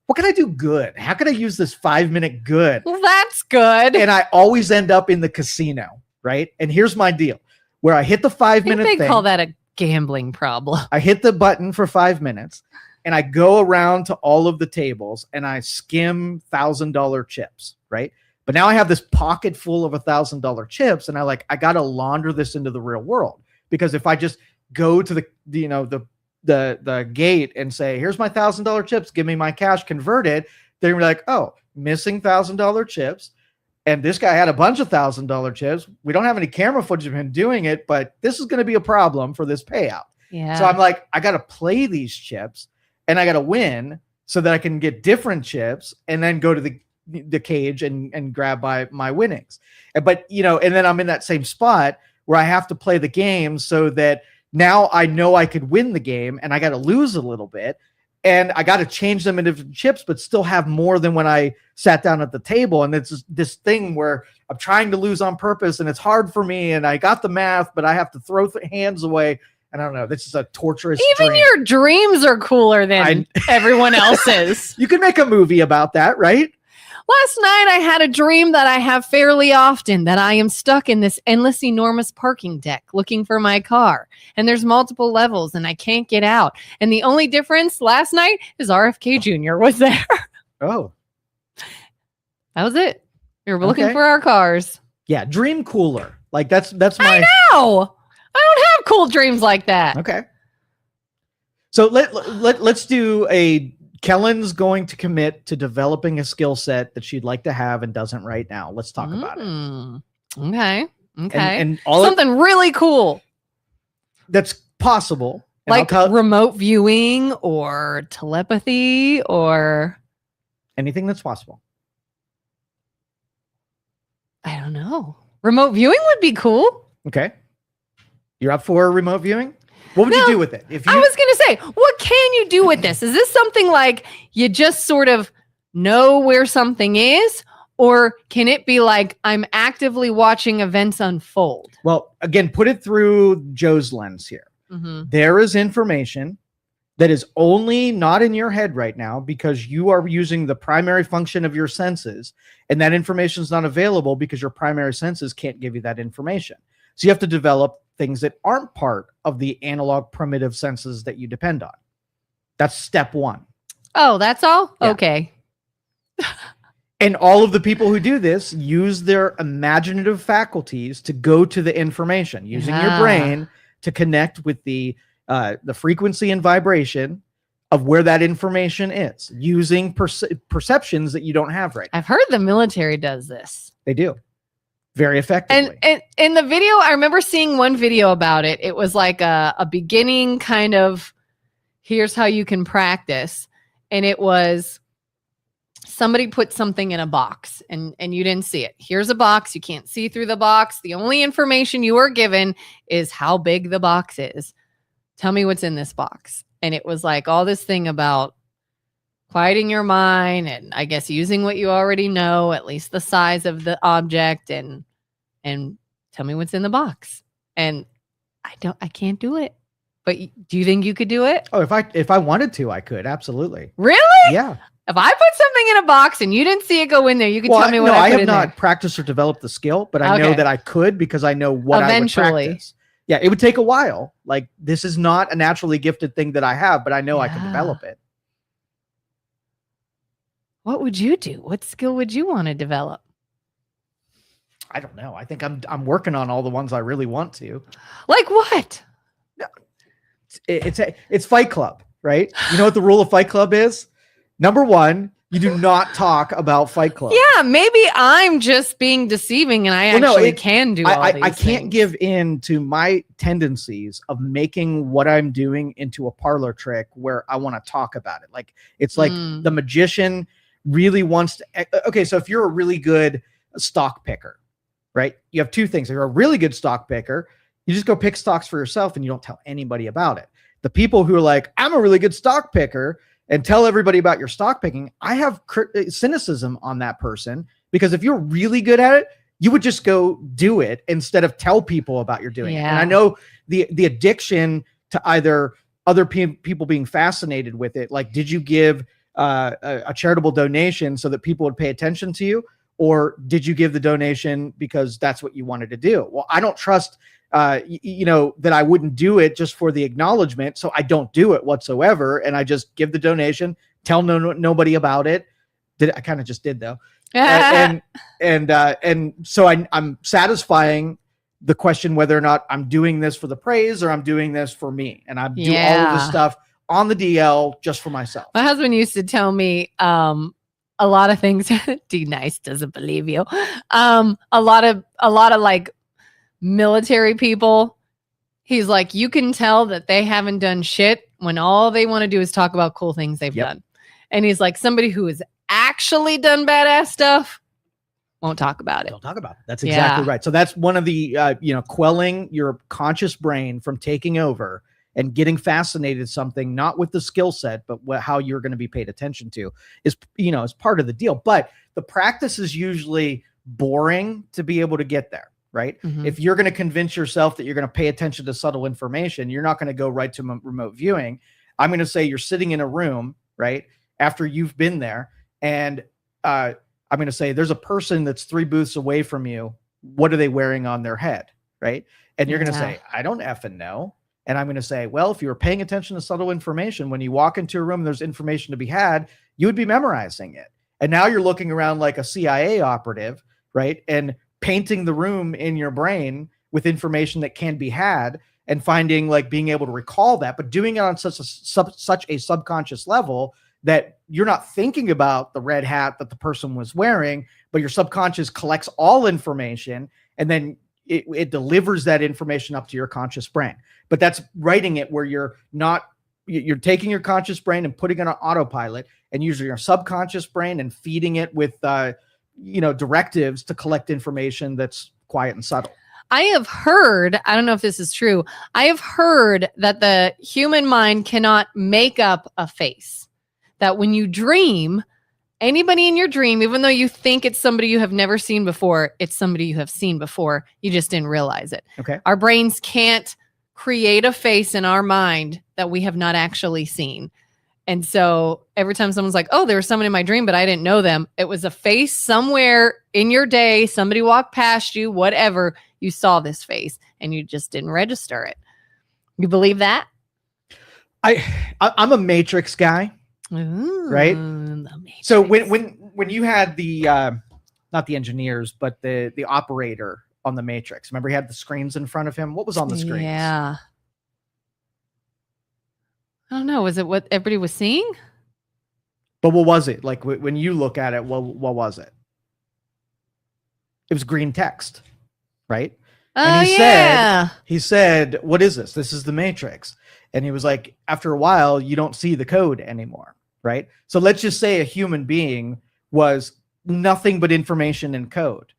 what can I do good? How can I use this 5 minute good? Well, that's good. And I always end up in the casino, right? And here's my deal. Where I hit the 5 minute thing. They call that a gambling problem. I hit the button for 5 minutes and I go around to all of the tables and I skim $1,000 chips, right? But now I have this pocket full of $1,000 chips and I got to launder this into the real world, because if I just go to the gate and say, here's my $1,000 chips, give me my cash, convert it, they're like, oh, missing $1,000 chips. And this guy had a bunch of $1,000 chips. We don't have any camera footage of him doing it, but this is going to be a problem for this payout. Yeah. So I'm like, I got to play these chips and I got to win so that I can get different chips and then go to the cage and grab my winnings. But, and then I'm in that same spot where I have to play the game so that now I know I could win the game and I got to lose a little bit. And I got to change them into different chips, but still have more than when I sat down at the table. And it's this thing where I'm trying to lose on purpose and it's hard for me. And I got the math, but I have to throw hands away. And I don't know. This is a torturous Even dream. your dreams are cooler than everyone else's. You could make a movie about that, right? Last night, I had a dream that I have fairly often, that I am stuck in this endless, enormous parking deck looking for my car. And there's multiple levels and I can't get out. And the only difference last night is RFK Jr. was there. Oh. That was it. We were looking for our cars. Yeah, dream cooler. Like that's my... I know! I don't have cool dreams like that. Okay. So let's do a... Kelin's going to commit to developing a skill set that she'd like to have and doesn't right now. Let's talk about it. Okay. And something really cool. That's possible. Like remote viewing or telepathy or... anything that's possible. I don't know. Remote viewing would be cool. Okay. You're up for remote viewing? What would you do with it? I was going to say, what can you do with this? Is this something like you just sort of know where something is? Or can it be like I'm actively watching events unfold? Well, again, put it through Joe's lens here. Mm-hmm. There is information that is only not in your head right now because you are using the primary function of your senses. And that information is not available because your primary senses can't give you that information. So you have to develop things that aren't part of the analog primitive senses that you depend on. That's step one. Oh, that's all? Yeah. Okay. And all of the people who do this use their imaginative faculties to go to the information, using your brain to connect with the frequency and vibration of where that information is, using perceptions that you don't have right now. I've heard the military does this. They do. Very effectively. And in the video, I remember seeing one video about it. It was like a beginning kind of, here's how you can practice. And it was somebody put something in a box and you didn't see it. Here's a box. You can't see through the box. The only information you are given is how big the box is. Tell me what's in this box. And it was like all this thing about quieting your mind and I guess using what you already know, at least the size of the object, and tell me what's in the box. And I can't do it. But do you think you could do it? Oh, if I wanted to, I could. Absolutely. Really? Yeah. If I put something in a box and you didn't see it go in there, you could tell me what I put in there. I have not practiced or developed the skill, but I know that I could because I know what I would practice. Yeah, it would take a while. Like, this is not a naturally gifted thing that I have, but I know I can develop it. What would you do? What skill would you want to develop? I don't know. I think I'm working on all the ones I really want to. Like what? It's Fight Club. right? You know what the rule of Fight Club is? Number one, you do not talk about Fight Club. Yeah, maybe I'm just being deceiving and I can do all these I can't things. give in to my tendencies of making what I'm doing into a parlor trick where I want to talk about it. Like, it's like the magician really wants to. Okay, so if you're a really good stock picker, right? You have two things. If you're a really good stock picker, you just go pick stocks for yourself and you don't tell anybody about it. The people who are like, I'm a really good stock picker, and tell everybody about your stock picking, I have cynicism on that person, because if you're really good at it, you would just go do it instead of tell people about your doing it. And I know the addiction to either other people being fascinated with it. Like, did you give a charitable donation so that people would pay attention to you? Or did you give the donation because that's what you wanted to do? Well, I don't trust that I wouldn't do it just for the acknowledgement. So I don't do it whatsoever. And I just give the donation, tell nobody about it. I kind of just did though. And so I'm satisfying the question whether or not I'm doing this for the praise or I'm doing this for me. And I do all of this stuff on the DL just for myself. My husband used to tell me, a lot of things. D Nice doesn't believe you. A lot of like military people, he's like, you can tell that they haven't done shit when all they want to do is talk about cool things they've done. And he's like, somebody who has actually done badass stuff won't talk about it. Don't talk about it. That's exactly right. So that's one of the quelling your conscious brain from taking over and getting fascinated something, not with the skill set, but how you're going to be paid attention to is part of the deal. But the practice is usually boring to be able to get there. Right. Mm-hmm. If you're going to convince yourself that you're going to pay attention to subtle information, you're not going to go right to remote viewing. I'm going to say you're sitting in a room, right, after you've been there. And I'm going to say there's a person that's 3 booths away from you. What are they wearing on their head? Right. And you're going to say, I don't effing know. And I'm going to say, well, if you were paying attention to subtle information, when you walk into a room, there's information to be had, you would be memorizing it. And now you're looking around like a CIA operative, right? And painting the room in your brain with information that can be had and finding like being able to recall that, but doing it on such a subconscious level that you're not thinking about the red hat that the person was wearing, but your subconscious collects all information and then it delivers that information up to your conscious brain. But that's writing it where you're taking your conscious brain and putting it on autopilot and using your subconscious brain and feeding it with directives to collect information that's quiet and subtle. I have heard, I don't know if this is true, I have heard that the human mind cannot make up a face. That when you dream, anybody in your dream, even though you think it's somebody you have never seen before, it's somebody you have seen before. You just didn't realize it. Okay. Our brains can't create a face in our mind that we have not actually seen. And so every time someone's like, oh, there was someone in my dream, but I didn't know them. It was a face somewhere in your day. Somebody walked past you, whatever. You saw this face and you just didn't register it. You believe that? I'm a Matrix guy. Ooh, right. So when you had the not the engineers, but the operator on the Matrix, remember he had the screens in front of him? What was on the screens? Yeah. I don't know. Was it what everybody was seeing? But what was it? Like when you look at it, what was it? It was green text, right? And he said, what is this? This is the Matrix. And he was like, after a while, you don't see the code anymore, right? So let's just say a human being was nothing but information and code.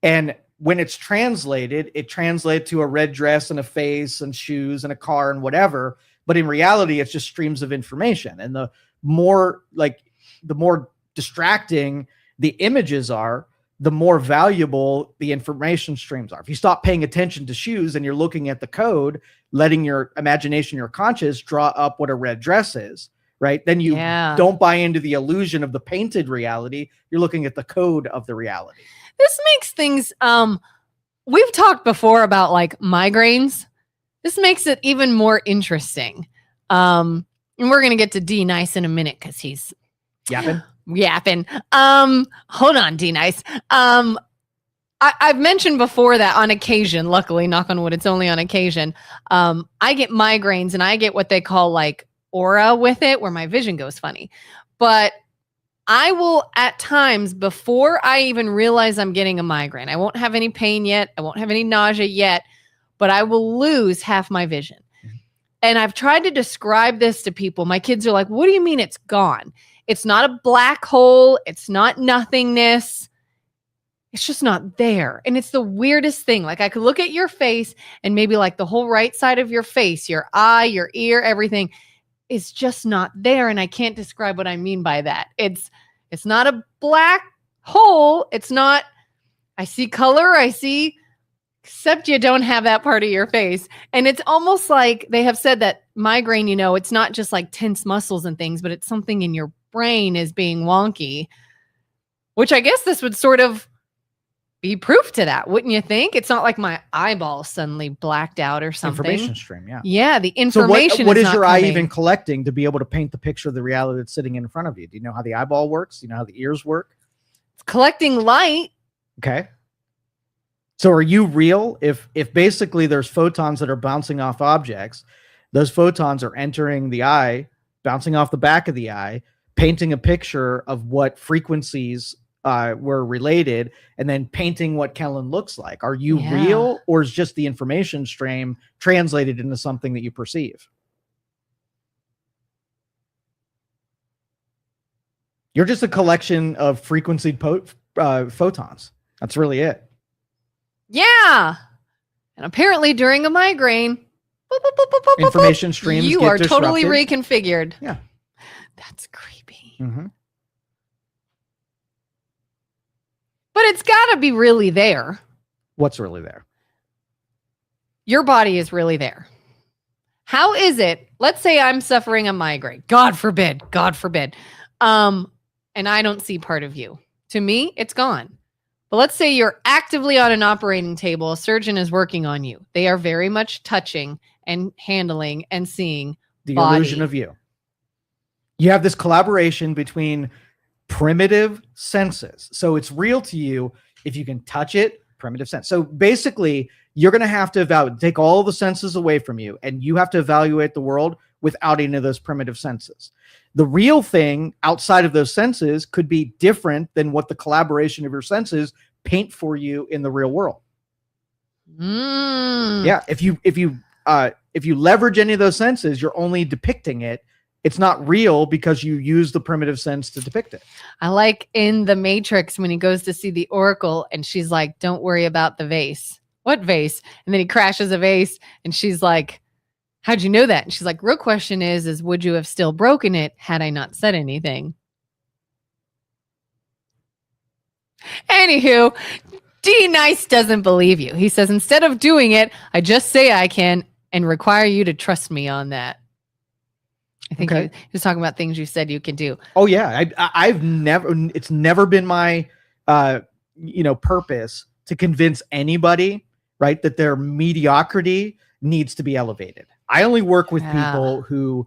And when it's translated, it translates to a red dress and a face and shoes and a car and whatever. But in reality, it's just streams of information. And the more distracting the images are, the more valuable the information streams are. If you stop paying attention to shoes and you're looking at the code, letting your imagination, your conscious draw up what a red dress is, right? Then you don't buy into the illusion of the painted reality. You're looking at the code of the reality. This makes things, we've talked before about like migraines. This makes it even more interesting. And we're going to get to D Nice in a minute because he's yapping. Hold on, D Nice. I've mentioned before that on occasion, luckily, knock on wood, it's only on occasion. I get migraines and I get what they call like aura with it where my vision goes funny. But I will at times, before I even realize I'm getting a migraine, I won't have any pain yet. I won't have any nausea yet, but I will lose half my vision. And I've tried to describe this to people. My kids are like, what do you mean it's gone? It's not a black hole. It's not nothingness. It's just not there. And it's the weirdest thing. Like I could look at your face and maybe like the whole right side of your face, your eye, your ear, everything is just not there. And I can't describe what I mean by that. It's not a black hole. It's not, I see color. Except you don't have that part of your face. And it's almost like they have said that migraine, it's not just like tense muscles and things, but it's something in your brain is being wonky, which I guess this would sort of be proof to that, wouldn't you think? It's not like my eyeball suddenly blacked out or something. Information stream, yeah. Yeah, the information. So what is not your coming. eye even collecting to be able to paint the picture of the reality that's sitting in front of you? Do you know how the eyeball works? Do you know how the ears work? It's collecting light. Okay. So are you real? If basically there's photons that are bouncing off objects, those photons are entering the eye, bouncing off the back of the eye, painting a picture of what frequencies were related, and then painting what Kelin looks like. Are you real, or is just the information stream translated into something that you perceive? You're just a collection of frequency photons. That's really it. Yeah. And apparently during a migraine, information streams you get are totally disrupted. reconfigured. Yeah. That's creepy. Mm-hmm. But it's got to be really there. What's really there? Your body is really there. How is it? Let's say I'm suffering a migraine. God forbid. And I don't see part of you. To me, it's gone. But let's say you're actively on an operating table. A surgeon is working on you. They are very much touching and handling and seeing the body. illusion of you. You have this collaboration between primitive senses. So it's real to you if you can touch it, primitive sense. So basically, you're going to have to take all the senses away from you, and you have to evaluate the world without any of those primitive senses. The real thing outside of those senses could be different than what the collaboration of your senses paint for you in the real world. Yeah. If you leverage any of those senses, you're only depicting it. It's not real because you use the primitive sense to depict it. I like in The Matrix when he goes to see the Oracle and she's like, don't worry about the vase. What vase? And then he crashes a vase and she's like, how'd you know that? And she's like, real question is would you have still broken it had I not said anything? Anywho, D Nice doesn't believe you. He says, instead of doing it, I just say I can and require you to trust me on that. I think he was talking about things you said you can do. Oh yeah. It's never been my, purpose to convince anybody, right, that their mediocrity needs to be elevated. I only work with people who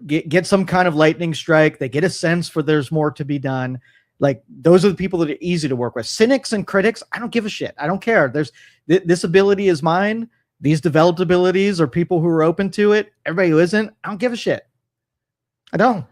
get some kind of lightning strike. They get a sense for there's more to be done. Like those are the people that are easy to work with. Cynics and critics, I don't give a shit. I don't care. This ability is mine. These developed abilities are people who are open to it. Everybody who isn't, I don't give a shit. I don't.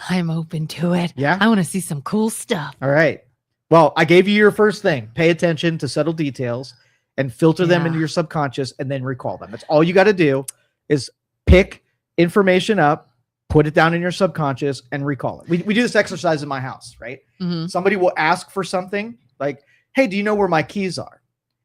I'm open to it. Yeah. I want to see some cool stuff. All right. Well, I gave you your first thing. Pay attention to subtle details and filter them into your subconscious and then recall them. That's all you got to do is pick information up, put it down in your subconscious and recall it. We do this exercise in my house, right? Mm-hmm. Somebody will ask for something like, hey, do you know where my keys are?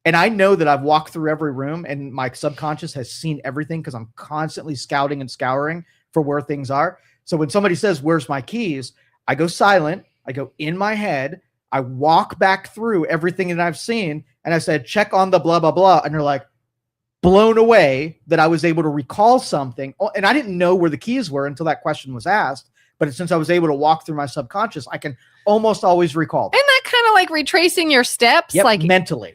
And I know that I've walked through every room and my subconscious has seen everything because I'm constantly scouting and scouring for where things are. So when somebody says, where's my keys? I go silent. I go in my head. I walk back through everything that I've seen. And I said, check on the blah, blah, blah. And they're like blown away that I was able to recall something. And I didn't know where the keys were until that question was asked. But since I was able to walk through my subconscious, I can almost always recall them. Isn't that kind of like retracing your steps? Yep, like mentally.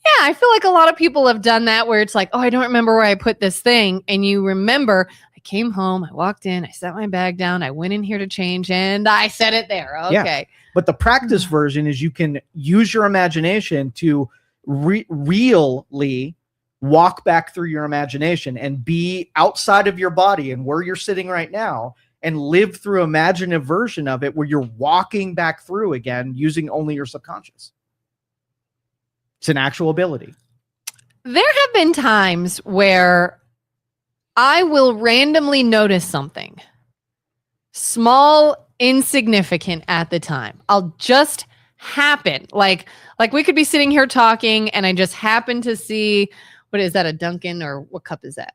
Yeah, I feel like a lot of people have done that where it's like, oh, I don't remember where I put this thing. And you remember, I came home, I walked in, I set my bag down, I went in here to change, and I set it there. Okay. Yeah. But the practice version is you can use your imagination to really walk back through your imagination and be outside of your body and where you're sitting right now and live through an imaginative version of it where you're walking back through again using only your subconscious. It's an actual ability. There have been times where I will randomly notice something small, insignificant at the time. I'll just happen. Like we could be sitting here talking and I just happen to see, what is that, a Dunkin' or what cup is that?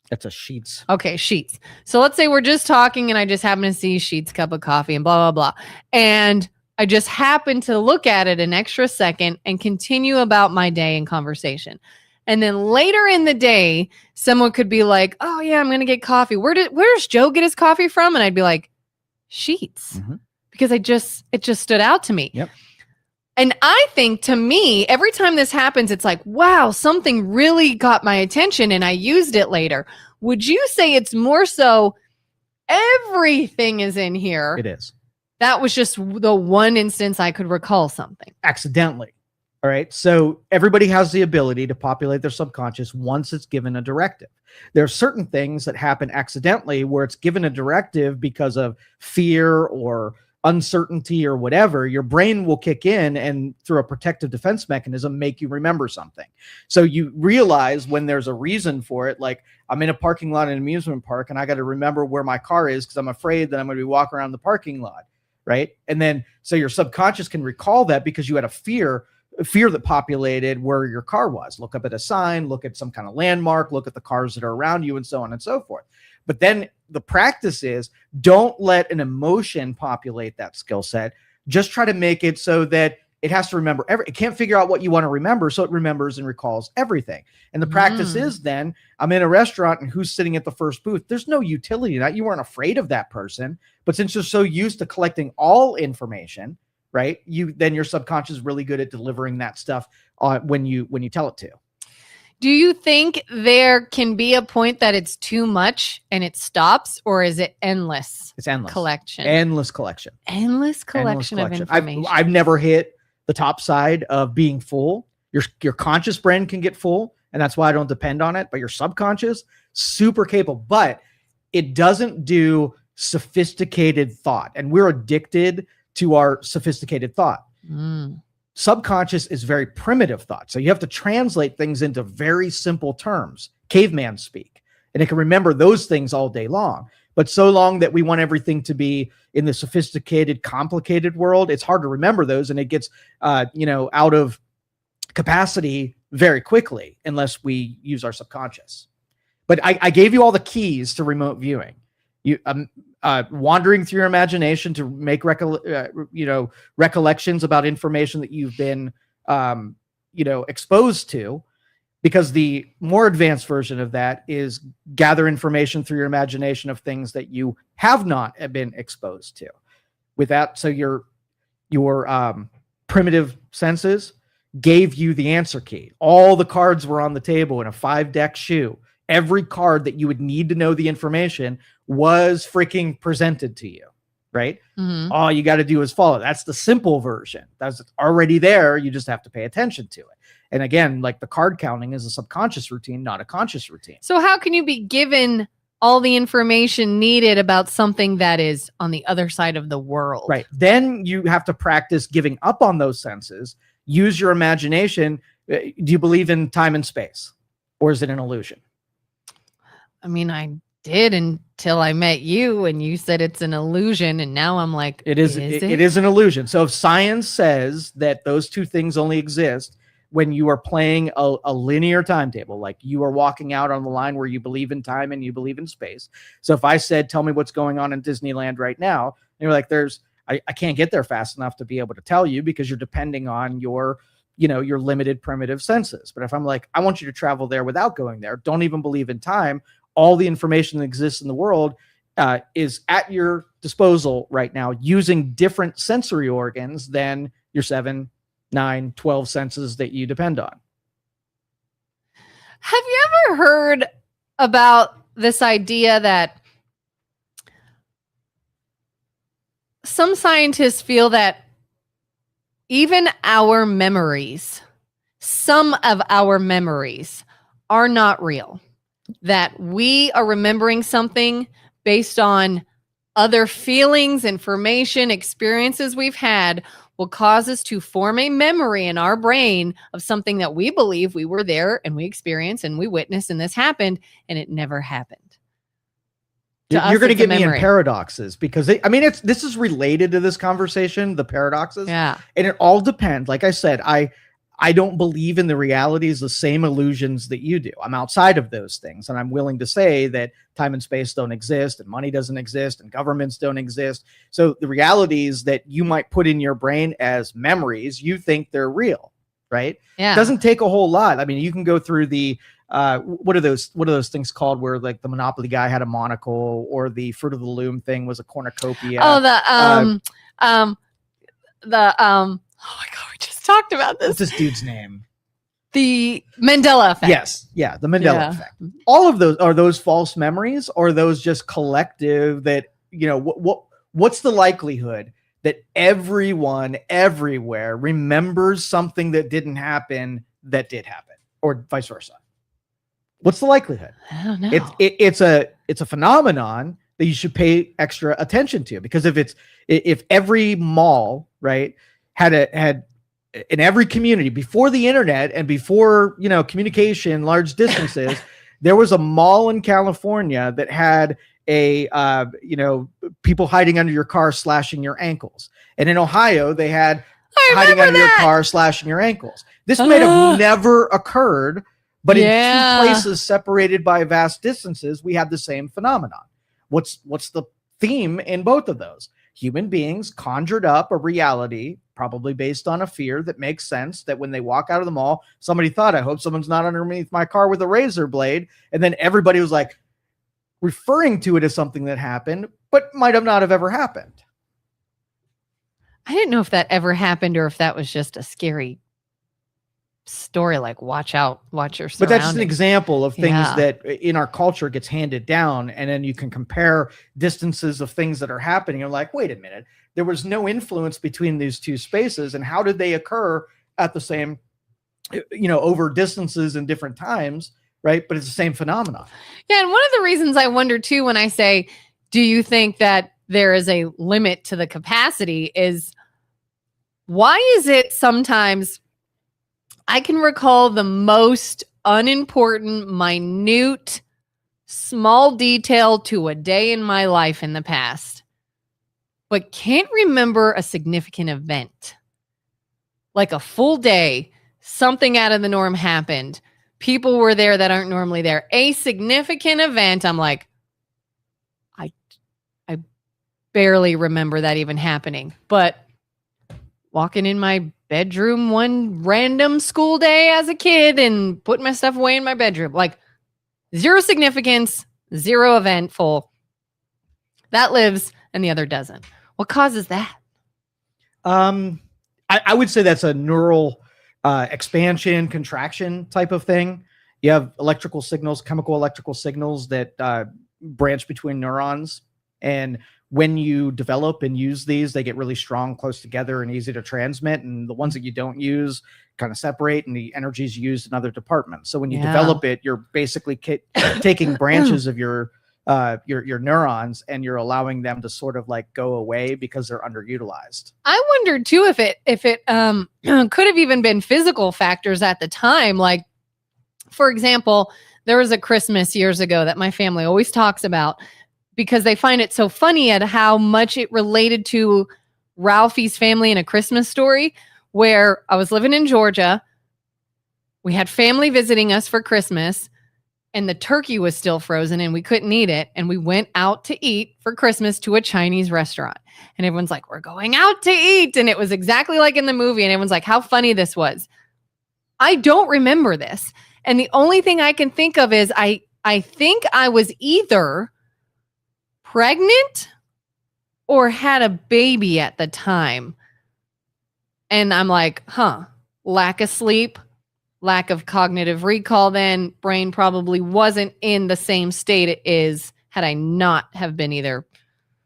That's a Sheets. Okay, Sheets. So let's say we're just talking and I just happen to see Sheets cup of coffee and blah, blah, blah. And I just happen to look at it an extra second and continue about my day and conversation. And then later in the day, someone could be like, oh yeah, I'm going to get coffee. Where does Joe get his coffee from? And I'd be like, Sheets. Mm-hmm. Because it just stood out to me. Yep. And I think, to me, every time this happens, it's like, wow, something really got my attention and I used it later. Would you say it's more so everything is in here? It is. That was just the one instance I could recall something. Accidentally. All right. So everybody has the ability to populate their subconscious once it's given a directive. There are certain things that happen accidentally where it's given a directive because of fear or uncertainty or whatever. Your brain will kick in and through a protective defense mechanism, make you remember something. So you realize when there's a reason for it, like I'm in a parking lot in an amusement park and I got to remember where my car is because I'm afraid that I'm going to be walking around the parking lot. Right. And then so your subconscious can recall that because you had a fear that populated where your car was. Look up at a sign, look at some kind of landmark, look at the cars that are around you and so on and so forth. But then the practice is don't let an emotion populate that skill set. Just try to make it so that it has to remember it can't figure out what you want to remember. So it remembers and recalls everything. And the practice is then I'm in a restaurant and who's sitting at the first booth? There's no utility in that. You weren't afraid of that person, but since you're so used to collecting all information, right? Then your subconscious is really good at delivering that stuff when you tell it to. Do you think there can be a point that it's too much and it stops, or is it endless? It's endless collection. Endless collection. Endless collection of information. I've never hit the top side of being full. Your conscious brain can get full, and that's why I don't depend on it. But your subconscious, super capable, but it doesn't do sophisticated thought, and we're addicted to our sophisticated thought. Subconscious is very primitive thought. So you have to translate things into very simple terms, caveman speak. And it can remember those things all day long. But so long that we want everything to be in the sophisticated, complicated world, it's hard to remember those. And it gets, out of capacity very quickly unless we use our subconscious. But I gave you all the keys to remote viewing. Wandering through your imagination to make recollections about information that you've been, exposed to, because the more advanced version of that is gather information through your imagination of things that you have not been exposed to. With that, so your primitive senses gave you the answer key. All the cards were on the table in a 5-deck shoe. Every card that you would need to know the information was freaking presented to you, right? Mm-hmm. All you got to do is follow. That's the simple version. That's already there. You just have to pay attention to it. And again, like the card counting is a subconscious routine, not a conscious routine. So how can you be given all the information needed about something that is on the other side of the world? Right. Then you have to practice giving up on those senses. Use your imagination. Do you believe in time and space, or is it an illusion? I mean, I did until I met you and you said it's an illusion. And now I'm like, it is an illusion. So if science says that those two things only exist when you are playing a linear timetable, like you are walking out on the line where you believe in time and you believe in space. So if I said, tell me what's going on in Disneyland right now, and you're like, I can't get there fast enough to be able to tell you because you're depending on your limited primitive senses. But if I'm like, I want you to travel there without going there, don't even believe in time, all the information that exists in the world is at your disposal right now using different sensory organs than your 7, 9, 12 senses that you depend on. Have you ever heard about this idea that some scientists feel that even our memories, some of our memories are not real, that we are remembering something based on other feelings, information, experiences we've had, will cause us to form a memory in our brain of something that we believe we were there and we experienced and we witnessed and this happened and it never happened. You're going to get me in paradoxes because this is related to this conversation, the paradoxes. Yeah. And it all depends. Like I said, I don't believe in the realities, the same illusions that you do. I'm outside of those things. And I'm willing to say that time and space don't exist and money doesn't exist and governments don't exist. So the realities that you might put in your brain as memories, you think they're real, right? Yeah. It doesn't take a whole lot. I mean, you can go through the, what are those things called where like the Monopoly guy had a monocle or the Fruit of the Loom thing was a cornucopia. Oh, oh my God, we just talked about this. What's this dude's name? The Mandela effect. Yes. Yeah. The Mandela effect. All of those, are those false memories or are those just collective that, what's the likelihood that everyone everywhere remembers something that didn't happen that did happen or vice versa? What's the likelihood? I don't know. It's a phenomenon that you should pay extra attention to, because if every mall, right, had in every community before the internet and before, communication, large distances, there was a mall in California that had people hiding under your car, slashing your ankles. And in Ohio, they had hiding under your car, slashing your ankles. This may have never occurred, but in two places separated by vast distances, we have the same phenomenon. What's the theme in both of those? Human beings conjured up a reality, probably based on a fear that makes sense, that when they walk out of the mall, somebody thought, I hope someone's not underneath my car with a razor blade. And then everybody was like referring to it as something that happened, but might have not have ever happened. I didn't know if that ever happened or if that was just a scary story, like watch out, watch your surroundings. But that's just an example of things that in our culture gets handed down, and then you can compare distances of things that are happening. You're like, wait a minute, there was no influence between these two spaces, and how did they occur at the same, over distances and different times, right? But it's the same phenomenon. Yeah, and one of the reasons I wonder too when I say, do you think that there is a limit to the capacity, is why is it sometimes I can recall the most unimportant, minute, small detail to a day in my life in the past, but can't remember a significant event. Like a full day, something out of the norm happened. People were there that aren't normally there. A significant event, I'm like, I barely remember that even happening. But walking in my bedroom one random school day as a kid and putting my stuff away in my bedroom. Like, zero significance, zero eventful. That lives and the other doesn't. What causes that? I would say that's a neural expansion, contraction type of thing. You have electrical signals, chemical electrical signals that branch between neurons. And when you develop and use these, they get really strong, close together, and easy to transmit. And the ones that you don't use kind of separate, and the energy is used in other departments. So when you develop it, you're basically taking branches of your neurons, and you're allowing them to sort of like go away because they're underutilized. I wondered too if it could have even been physical factors at the time. Like, for example, there was a Christmas years ago that my family always talks about, because they find it so funny at how much it related to Ralphie's family in A Christmas Story, where I was living in Georgia. We had family visiting us for Christmas, and the turkey was still frozen and we couldn't eat it. And we went out to eat for Christmas to a Chinese restaurant. And everyone's like, we're going out to eat. And it was exactly like in the movie. And everyone's like, how funny this was. I don't remember this. And the only thing I can think of is I think I was either pregnant or had a baby at the time. And I'm like, lack of sleep, lack of cognitive recall, then brain probably wasn't in the same state it is had I not have been either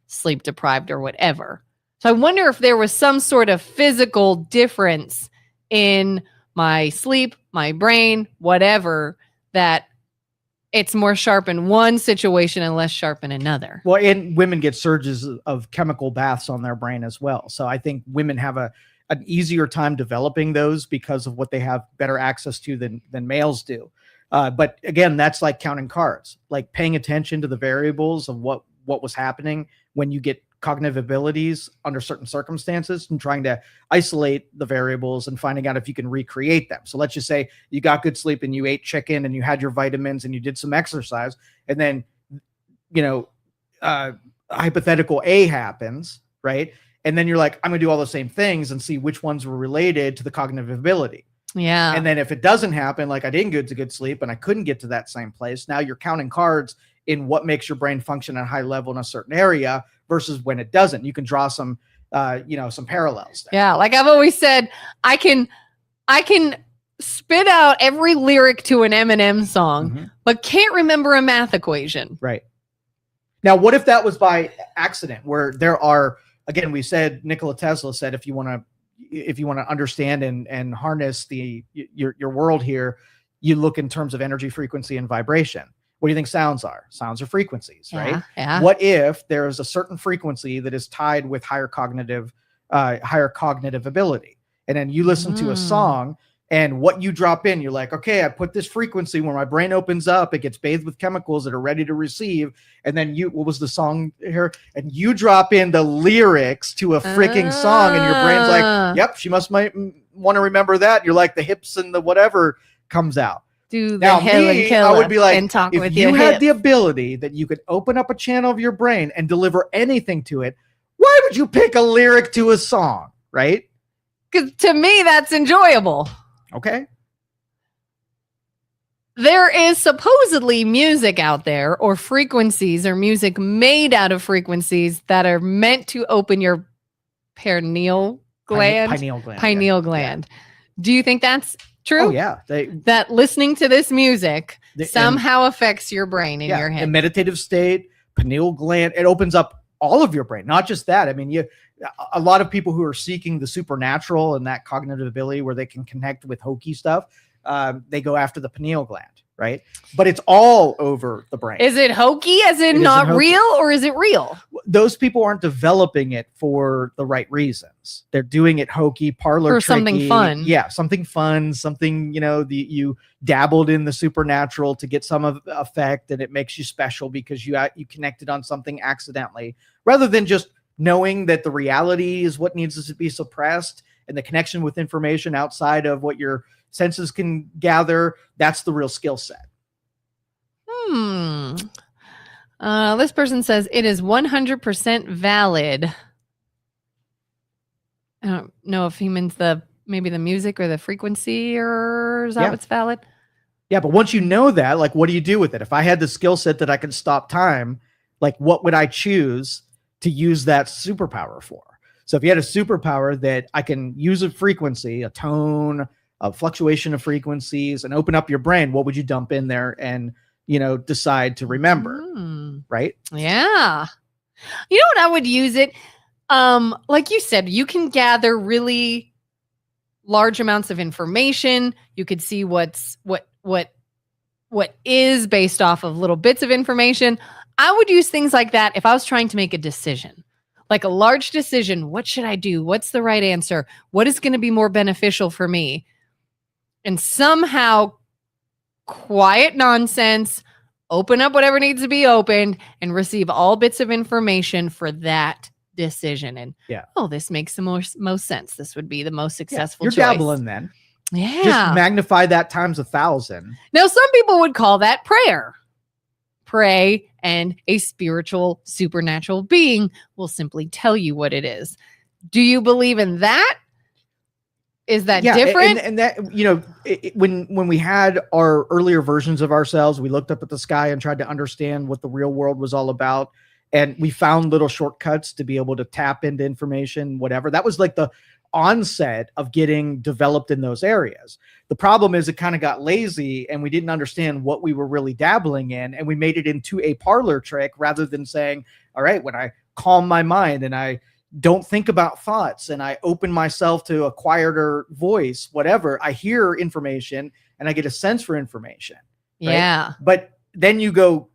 sleep deprived or whatever. So I wonder if there was some sort of physical difference in my sleep, my brain, whatever, that it's more sharp in one situation and less sharp in another. Well, and women get surges of chemical baths on their brain as well. So I think women have an easier time developing those because of what they have better access to than males do. But again, that's like counting cards, like paying attention to the variables of what was happening when you get cognitive abilities under certain circumstances and trying to isolate the variables and finding out if you can recreate them. So let's just say you got good sleep and you ate chicken and you had your vitamins and you did some exercise, and then, hypothetical A happens, right? And then you're like, I'm gonna do all the same things and see which ones were related to the cognitive ability. Yeah. And then if it doesn't happen, like I didn't get to good sleep and I couldn't get to that same place, now you're counting cards in what makes your brain function at a high level in a certain area versus when it doesn't. You can draw some parallels there. Yeah. Like I've always said, I can spit out every lyric to an Eminem song, but can't remember a math equation. Right. Now, what if that was by accident, where there are, again, we said, Nikola Tesla said, if you want to understand and harness your world here, you look in terms of energy, frequency, and vibration. What do you think sounds are? Sounds are frequencies, right? Yeah. What if there is a certain frequency that is tied with higher cognitive ability? And then you listen to a song, and what you drop in, you're like, okay, I put this frequency where my brain opens up, it gets bathed with chemicals that are ready to receive. And then what was the song here? And you drop in the lyrics to a freaking song, and your brain's like, yep, she might want to remember that. You're like, the hips and the whatever comes out. Do the hill and kill, I would be like, and talk if with you your had hip. the ability that you could open up a channel of your brain and deliver anything to it, why would you pick a lyric to a song, right? Because to me, that's enjoyable. Okay. There is supposedly music out there, or frequencies, or music made out of frequencies that are meant to open your pineal gland. Pineal gland. Yeah. Do you think that's true? Oh, yeah. That listening to this music somehow affects your brain and your head. In meditative state, pineal gland, it opens up all of your brain, not just that. I mean, a lot of people who are seeking the supernatural and that cognitive ability where they can connect with hokey stuff, they go after the pineal gland, right? But it's all over the brain. Is it hokey as in not real, or is it real? Those people aren't developing it for the right reasons. They're doing it hokey, parlor or something fun. Yeah, something fun, something, you dabbled in the supernatural to get some of the effect, and it makes you special because you connected on something accidentally, rather than just knowing that the reality is what needs to be suppressed, and the connection with information outside of what your senses can gather. That's the real skill set. This person says it is 100% valid. I don't know if he means maybe the music or the frequency, or is that what's valid? Yeah, but once you know that, like, what do you do with it? If I had the skill set that I could stop time, like, what would I choose to use that superpower for? So if you had a superpower that I can use a frequency, a tone, a fluctuation of frequencies, and open up your brain, what would you dump in there and, decide to remember? Right? Yeah. You know what I would use it? Like you said, you can gather really large amounts of information. You could see what is based off of little bits of information. I would use things like that if I was trying to make a decision, like a large decision. What should I do? What's the right answer? What is going to be more beneficial for me? And somehow quiet nonsense, open up whatever needs to be opened, and receive all bits of information for that decision. And this makes the most sense. This would be the most successful You're choice. dabbling then. Yeah. Just magnify that times 1,000. Now, some people would call that prayer. Pray, and a spiritual, supernatural being will simply tell you what it is. Do you believe in that? Is that different? And that, when we had our earlier versions of ourselves, we looked up at the sky and tried to understand what the real world was all about. And we found little shortcuts to be able to tap into information, whatever. That was like the onset of getting developed in those areas. The problem is it kind of got lazy, and we didn't understand what we were really dabbling in. And we made it into a parlor trick rather than saying, all right, when I calm my mind and I don't think about thoughts and I open myself to a quieter voice, whatever, I hear information and I get a sense for information. Yeah. But then you go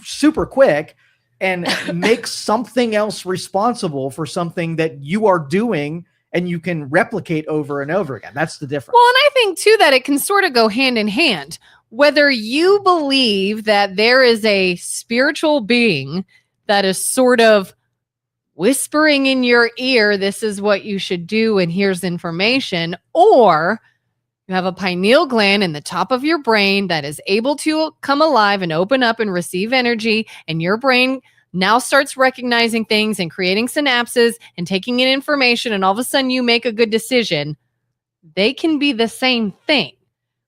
super quick and make something else responsible for something that you are doing and you can replicate over and over again. That's the difference. Well, and I think too that it can sort of go hand in hand. Whether you believe that there is a spiritual being that is sort of whispering in your ear, this is what you should do, and here's information, or you have a pineal gland in the top of your brain that is able to come alive and open up and receive energy, and your brain now starts recognizing things and creating synapses and taking in information, and all of a sudden you make a good decision. They can be the same thing.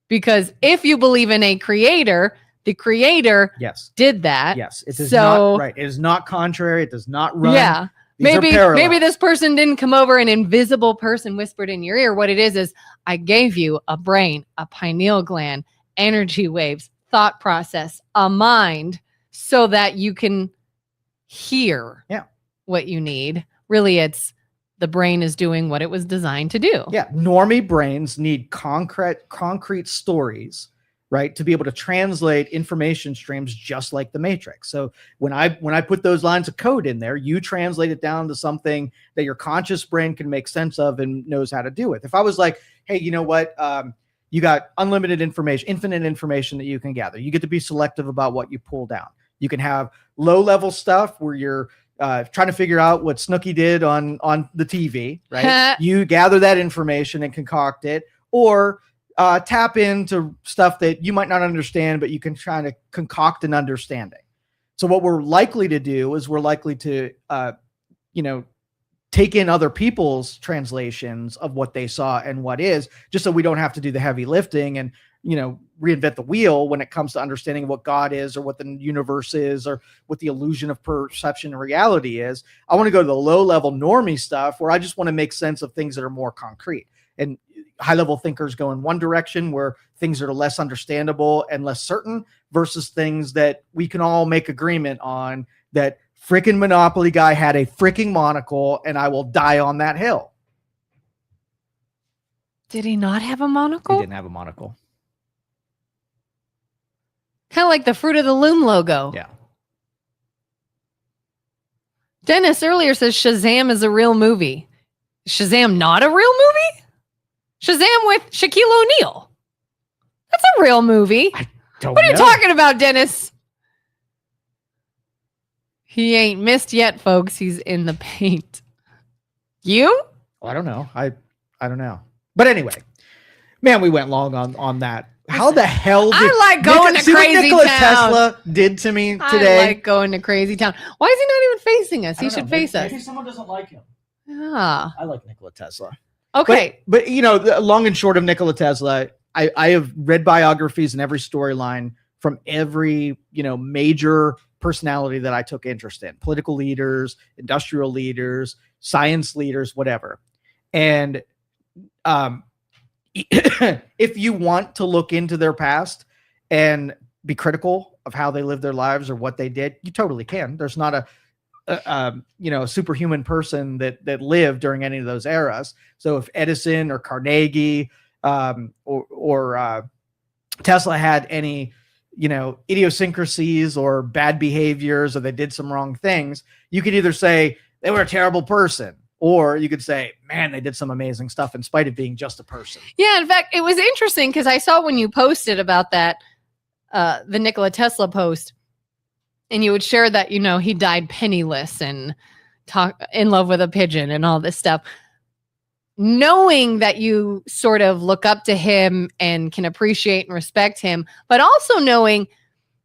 Because if you believe in a creator, the creator did that. Yes. It is not right. It is not contrary. It does not run. Yeah. Maybe this person didn't come over, an invisible person whispered in your ear. What it is I gave you a brain, a pineal gland, energy waves, thought process, a mind, so that you can hear what you need. Really, it's the brain is doing what it was designed to do. Yeah. Normie brains need concrete stories, right, to be able to translate information streams just like the Matrix. So when I put those lines of code in there, you translate it down to something that your conscious brain can make sense of and knows how to do it. If I was like, hey, you know what? You got unlimited information, infinite information that you can gather. You get to be selective about what you pull down. You can have low-level stuff where you're trying to figure out what Snooki did on the TV, right? You gather that information and concoct it, or tap into stuff that you might not understand, but you can try to concoct an understanding. So what we're likely to do is we're likely to, take in other people's translations of what they saw and what is, just so we don't have to do the heavy lifting and, reinvent the wheel when it comes to understanding what God is or what the universe is or what the illusion of perception and reality is. I want to go to the low-level normie stuff where I just want to make sense of things that are more concrete. And high-level thinkers go in one direction where things are less understandable and less certain versus things that we can all make agreement on, that freaking Monopoly guy had a freaking monocle and I will die on that hill. Did he not have a monocle? He didn't have a monocle. Kind of like the Fruit of the Loom logo. Yeah. Dennis earlier says Shazam is a real movie. Is Shazam not a real movie? Shazam with Shaquille O'Neal. That's a real movie. What are you talking about, Dennis? He ain't missed yet, folks. He's in the paint. You? I don't know. I don't know. But anyway, man, we went long on that. How the hell did I like going to crazy Nikola town. Tesla did to me today? I like going to crazy town. Why is he not even facing us? He should face us. Maybe someone doesn't like him. Yeah. I like Nikola Tesla. Okay. But the long and short of Nikola Tesla, I have read biographies and every storyline from every, major personality that I took interest in. Political leaders, industrial leaders, science leaders, whatever. And if you want to look into their past and be critical of how they lived their lives or what they did, you totally can. There's not a superhuman person that lived during any of those eras. So if Edison or Carnegie or Tesla had any, idiosyncrasies or bad behaviors, or they did some wrong things, you could either say they were a terrible person, or you could say, man, they did some amazing stuff in spite of being just a person. Yeah, in fact, it was interesting because I saw when you posted about that, the Nikola Tesla post, and you would share that, he died penniless and in love with a pigeon and all this stuff. Knowing that you sort of look up to him and can appreciate and respect him, but also knowing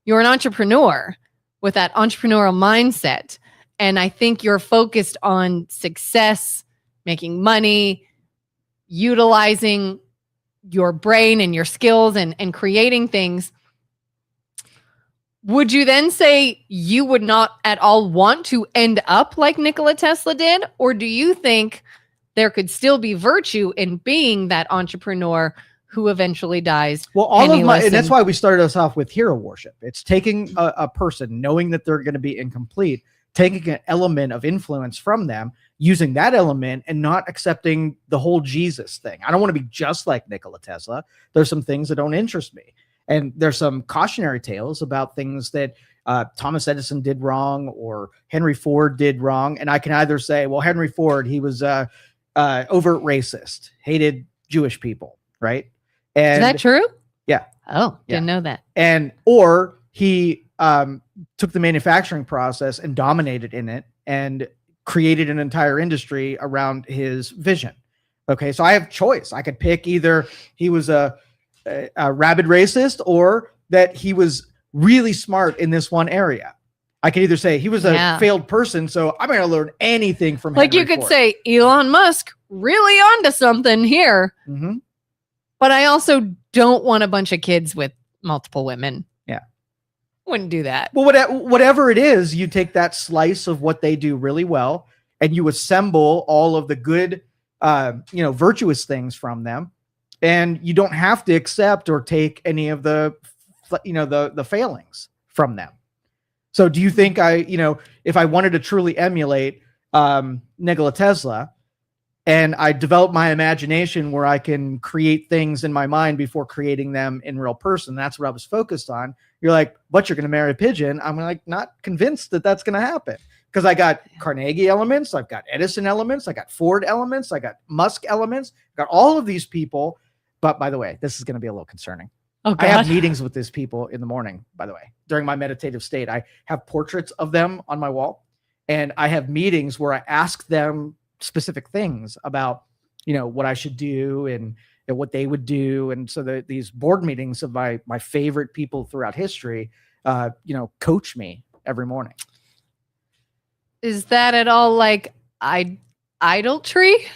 you're an entrepreneur with that entrepreneurial mindset. And I think you're focused on success, making money, utilizing your brain and your skills and creating things. Would you then say you would not at all want to end up like Nikola Tesla did? Or do you think there could still be virtue in being that entrepreneur who eventually dies? Well, and that's why we started us off with hero worship. It's taking a person, knowing that they're going to be incomplete, taking an element of influence from them, using that element and not accepting the whole Jesus thing. I don't want to be just like Nikola Tesla. There's some things that don't interest me. And there's some cautionary tales about things that Thomas Edison did wrong or Henry Ford did wrong. And I can either say, well, Henry Ford, he was overt racist, hated Jewish people, right? And Is that true? Yeah. Oh, didn't know that. And or he took the manufacturing process and dominated in it and created an entire industry around his vision. Okay, so I have choice. I could pick either he was a rabid racist or that he was really smart in this one area. I could either say he was a failed person, so I'm going to learn anything from him. Like you could say Elon Musk really onto something here, but I also don't want a bunch of kids with multiple women. Yeah. Wouldn't do that. Well, whatever it is, you take that slice of what they do really well and you assemble all of the good, virtuous things from them. And you don't have to accept or take any of the failings from them. So do you think if I wanted to truly emulate Nikola Tesla and I develop my imagination where I can create things in my mind before creating them in real person, that's what I was focused on. You're like, but you're going to marry a pigeon. I'm like, not convinced that that's going to happen because I got Carnegie elements. I've got Edison elements. I got Ford elements. I got Musk elements. I got all of these people. But by the way, this is going to be a little concerning. Oh, I have meetings with these people in the morning, by the way, during my meditative state. I have portraits of them on my wall and I have meetings where I ask them specific things about, what I should do and what they would do. And so these board meetings of my favorite people throughout history, coach me every morning. Is that at all like idolatry?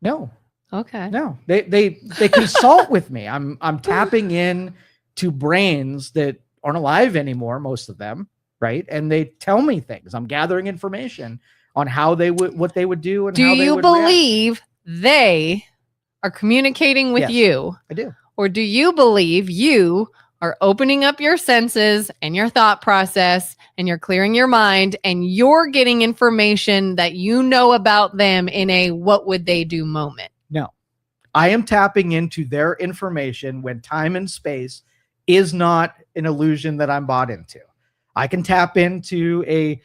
No. Okay. No, they consult with me. I'm tapping in to brains that aren't alive anymore, most of them, right? And they tell me things. I'm gathering information on how what they would do and how they would believe they are communicating with you? I do. Or do you believe you are opening up your senses and your thought process and you're clearing your mind and you're getting information that you know about them in a what would they do moment? No, I am tapping into their information when time and space is not an illusion that I'm bought into. I can tap into a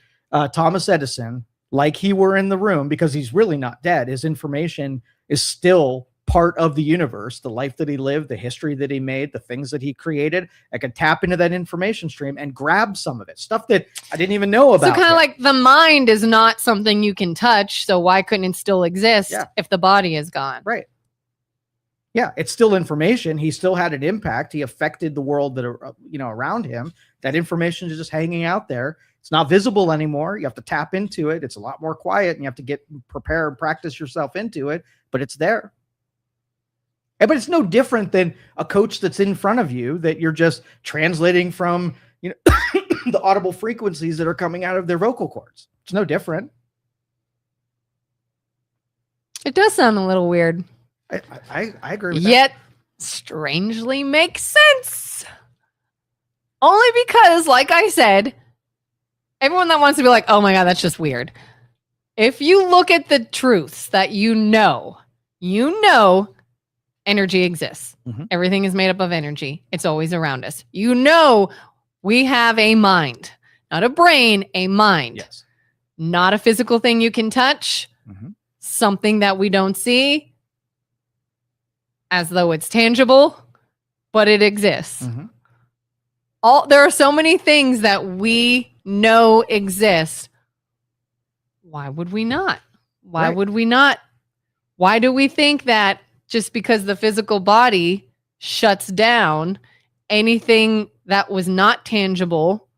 Thomas Edison like he were in the room because he's really not dead. His information is still part of the universe, the life that he lived, the history that he made, the things that he created. I can tap into that information stream and grab some of it, stuff that I didn't even know about. So kind of like the mind is not something you can touch. So why couldn't it still exist if the body is gone? Right. Yeah, it's still information. He still had an impact. He affected the world that around him. That information is just hanging out there. It's not visible anymore. You have to tap into it. It's a lot more quiet, and you have to prepare and practice yourself into it. But it's there. But it's no different than a coach that's in front of you that you're just translating from, the audible frequencies that are coming out of their vocal cords. It's no different. It does sound a little weird. I agree with that. Yet strangely makes sense. Only because, like I said, everyone that wants to be like, oh my God, that's just weird. If you look at the truths that you know energy exists. Mm-hmm. Everything is made up of energy. It's always around us. We have a mind, not a brain, a mind. Yes. Not a physical thing you can touch, something that we don't see as though it's tangible, but it exists. There are so many things that we know exist. Why would we not? Why would we not? Why do we think that just because the physical body shuts down, anything that was not tangible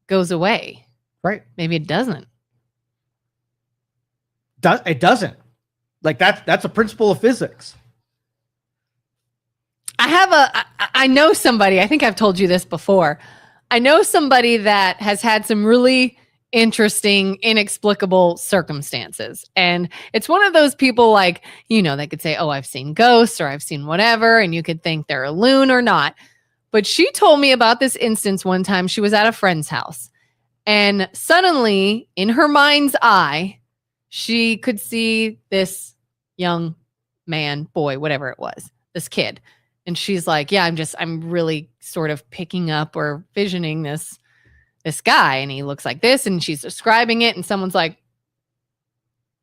goes away? Right. Maybe it doesn't. It doesn't. Like that's a principle of physics. I know somebody, I think I've told you this before. I know somebody that has had some really interesting, inexplicable circumstances. And it's one of those people like, they could say, oh, I've seen ghosts or I've seen whatever. And you could think they're a loon or not. But she told me about this instance one time. She was at a friend's house. And suddenly, in her mind's eye, she could see this young man, boy, whatever it was, this kid. And she's like, yeah, I'm really sort of picking up or visioning this guy. And he looks like this. And she's describing it. And someone's like,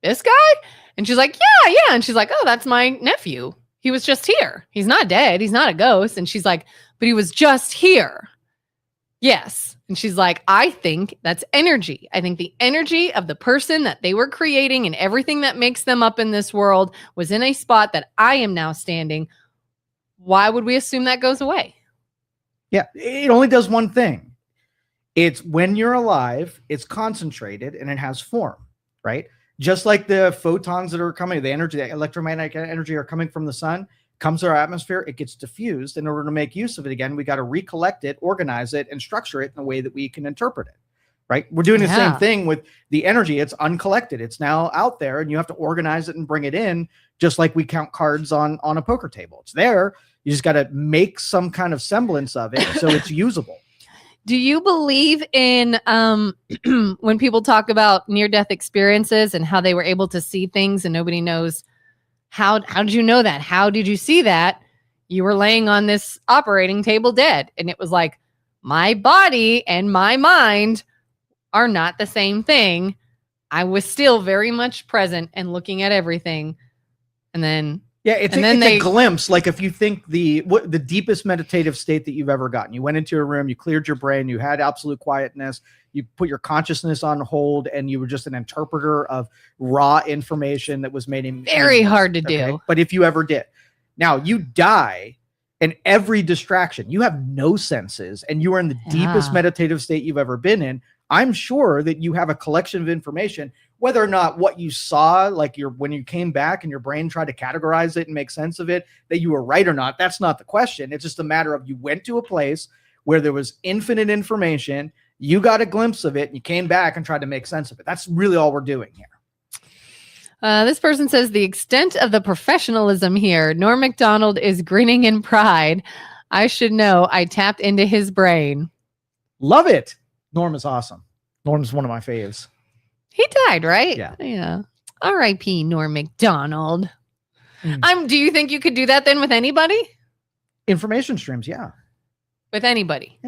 this guy? And she's like, yeah. And she's like, oh, that's my nephew. He was just here. He's not dead. He's not a ghost. And she's like, but he was just here. Yes. And she's like, I think that's energy. I think the energy of the person that they were creating and everything that makes them up in this world was in a spot that I am now standing. Why would we assume that goes away? Yeah, it only does one thing. It's when you're alive, it's concentrated and it has form, right? Just like the photons that are coming, the energy, the electromagnetic energy are coming from the sun, comes to our atmosphere, it gets diffused. In order to make use of it again, we got to recollect it, organize it, and structure it in a way that we can interpret it, right? We're doing the same thing with the energy. It's uncollected. It's now out there, and you have to organize it and bring it in, just like we count cards on a poker table. It's there. You just got to make some kind of semblance of it so it's usable. Do you believe in when people talk about near-death experiences and how they were able to see things and nobody knows how did you know that? How did you see that? You were laying on this operating table dead. And it was like, my body and my mind are not the same thing. I was still very much present and looking at everything. And then it's a glimpse. Like if you think the deepest meditative state that you've ever gotten, you went into a room, you cleared your brain, you had absolute quietness, you put your consciousness on hold, and you were just an interpreter of raw information that was made in very hard to do. But if you ever did, now you die, and every distraction, you have no senses, and you are in the deepest meditative state you've ever been in. I'm sure that you have a collection of information, whether or not what you saw, like when you came back and your brain tried to categorize it and make sense of it, that you were right or not. That's not the question. It's just a matter of you went to a place where there was infinite information. You got a glimpse of it and you came back and tried to make sense of it. That's really all we're doing here. This person says the extent of the professionalism here. Norm Macdonald is grinning in pride. I should know. I tapped into his brain. Love it. Norm is awesome. Norm's one of my faves. He died, right? Yeah. R.I.P. Norm Macdonald. Do you think you could do that then with anybody? Information streams, yeah. With anybody.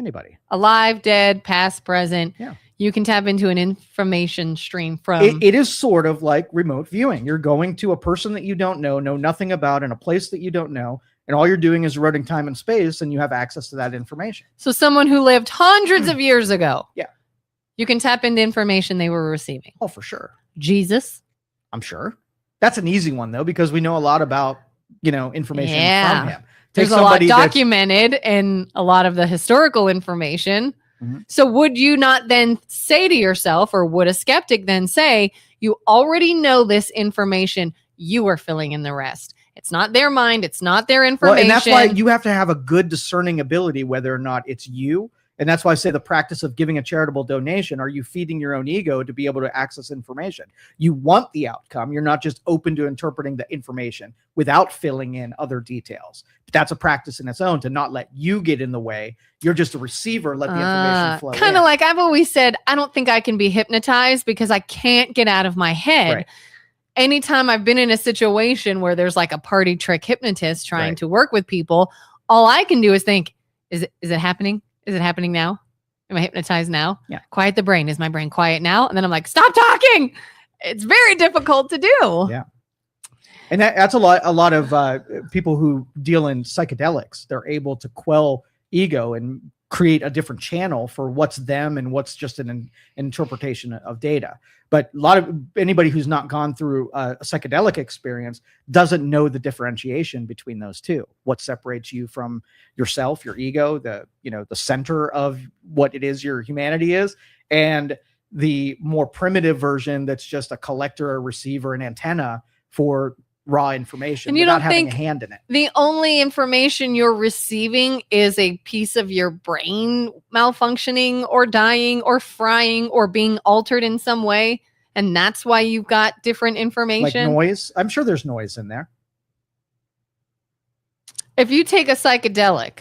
Alive, dead, past, present. Yeah. You can tap into an information stream from... It is sort of like remote viewing. You're going to a person that you don't know nothing about, in a place that you don't know, and all you're doing is eroding time and space, and you have access to that information. So someone who lived hundreds of years ago. Yeah. You can tap into information they were receiving. Oh, for sure. Jesus. I'm sure. That's an easy one, though, because we know a lot about, information from him. There's a lot documented and a lot of the historical information. Mm-hmm. So would you not then say to yourself, or would a skeptic then say, you already know this information, you are filling in the rest? It's not their mind. It's not their information. Well, and that's why you have to have a good discerning ability, whether or not it's you. And that's why I say the practice of giving a charitable donation. Are you feeding your own ego to be able to access information? You want the outcome. You're not just open to interpreting the information without filling in other details. But that's a practice in its own, to not let you get in the way. You're just a receiver. Let the information flow. Kind of like I've always said, I don't think I can be hypnotized because I can't get out of my head. Right. Anytime I've been in a situation where there's like a party trick hypnotist trying to work with people, all I can do is think, is it happening? Is it happening now? Am I hypnotized now? Yeah. Quiet the brain. Is my brain quiet now? And then I'm like, stop talking. It's very difficult to do. Yeah. And that's a lot of people who deal in psychedelics. They're able to quell ego and create a different channel for what's them and what's just an interpretation of data. But anybody who's not gone through a psychedelic experience doesn't know the differentiation between those two. What separates you from yourself, your ego, the center of what it is your humanity is, and the more primitive version that's just a collector, a receiver, an antenna for raw information, and you without don't having think a hand in it. The only information you're receiving is a piece of your brain malfunctioning or dying or frying or being altered in some way, and that's why you've got different information. Like noise. I'm sure there's noise in there. If you take a psychedelic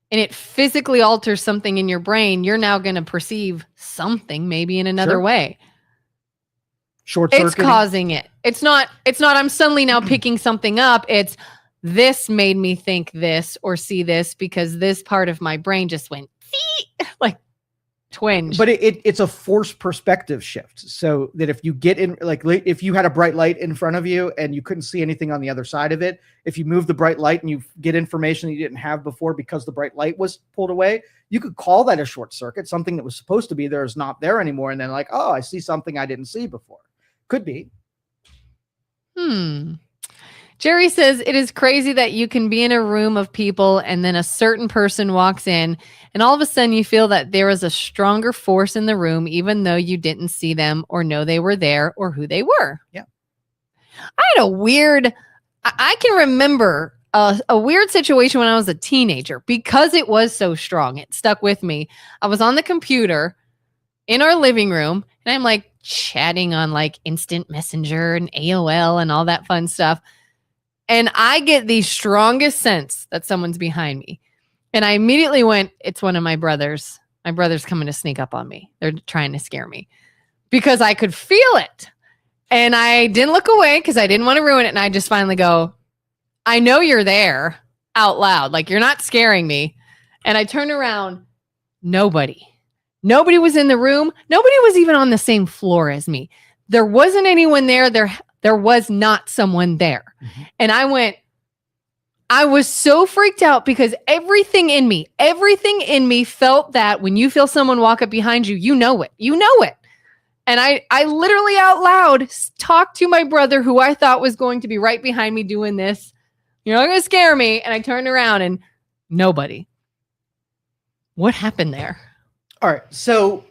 and it physically alters something in your brain, you're now going to perceive something maybe in another way. Short circuit. It's causing it. It's not I'm suddenly now picking something up. It's this made me think this or see this because this part of my brain just went like twinge. But it's a forced perspective shift. So that if you get in, like if you had a bright light in front of you and you couldn't see anything on the other side of it, if you move the bright light and you get information that you didn't have before because the bright light was pulled away, you could call that a short circuit. Something that was supposed to be there is not there anymore. And then like, oh, I see something I didn't see before. Could be. Jerry says, it is crazy that you can be in a room of people and then a certain person walks in and all of a sudden you feel that there is a stronger force in the room, even though you didn't see them or know they were there or who they were. Yeah. I had a weird, I can remember a weird situation when I was a teenager because it was so strong. It stuck with me. I was on the computer in our living room and I'm like chatting on like Instant Messenger and AOL and all that fun stuff. And I get the strongest sense that someone's behind me. And I immediately went, it's one of my brothers. My brother's coming to sneak up on me. They're trying to scare me because I could feel it. And I didn't look away because I didn't want to ruin it. And I just finally go, I know you're there out loud. Like, you're not scaring me. And I turned around. Nobody was in the room. Nobody was even on the same floor as me. There wasn't anyone there. There was not someone there. Mm-hmm. And I was so freaked out because everything in me felt that when you feel someone walk up behind you, you know it. And I literally out loud talked to my brother who I thought was going to be right behind me doing this. You're not going to scare me. And I turned around and nobody. What happened there? All right. So,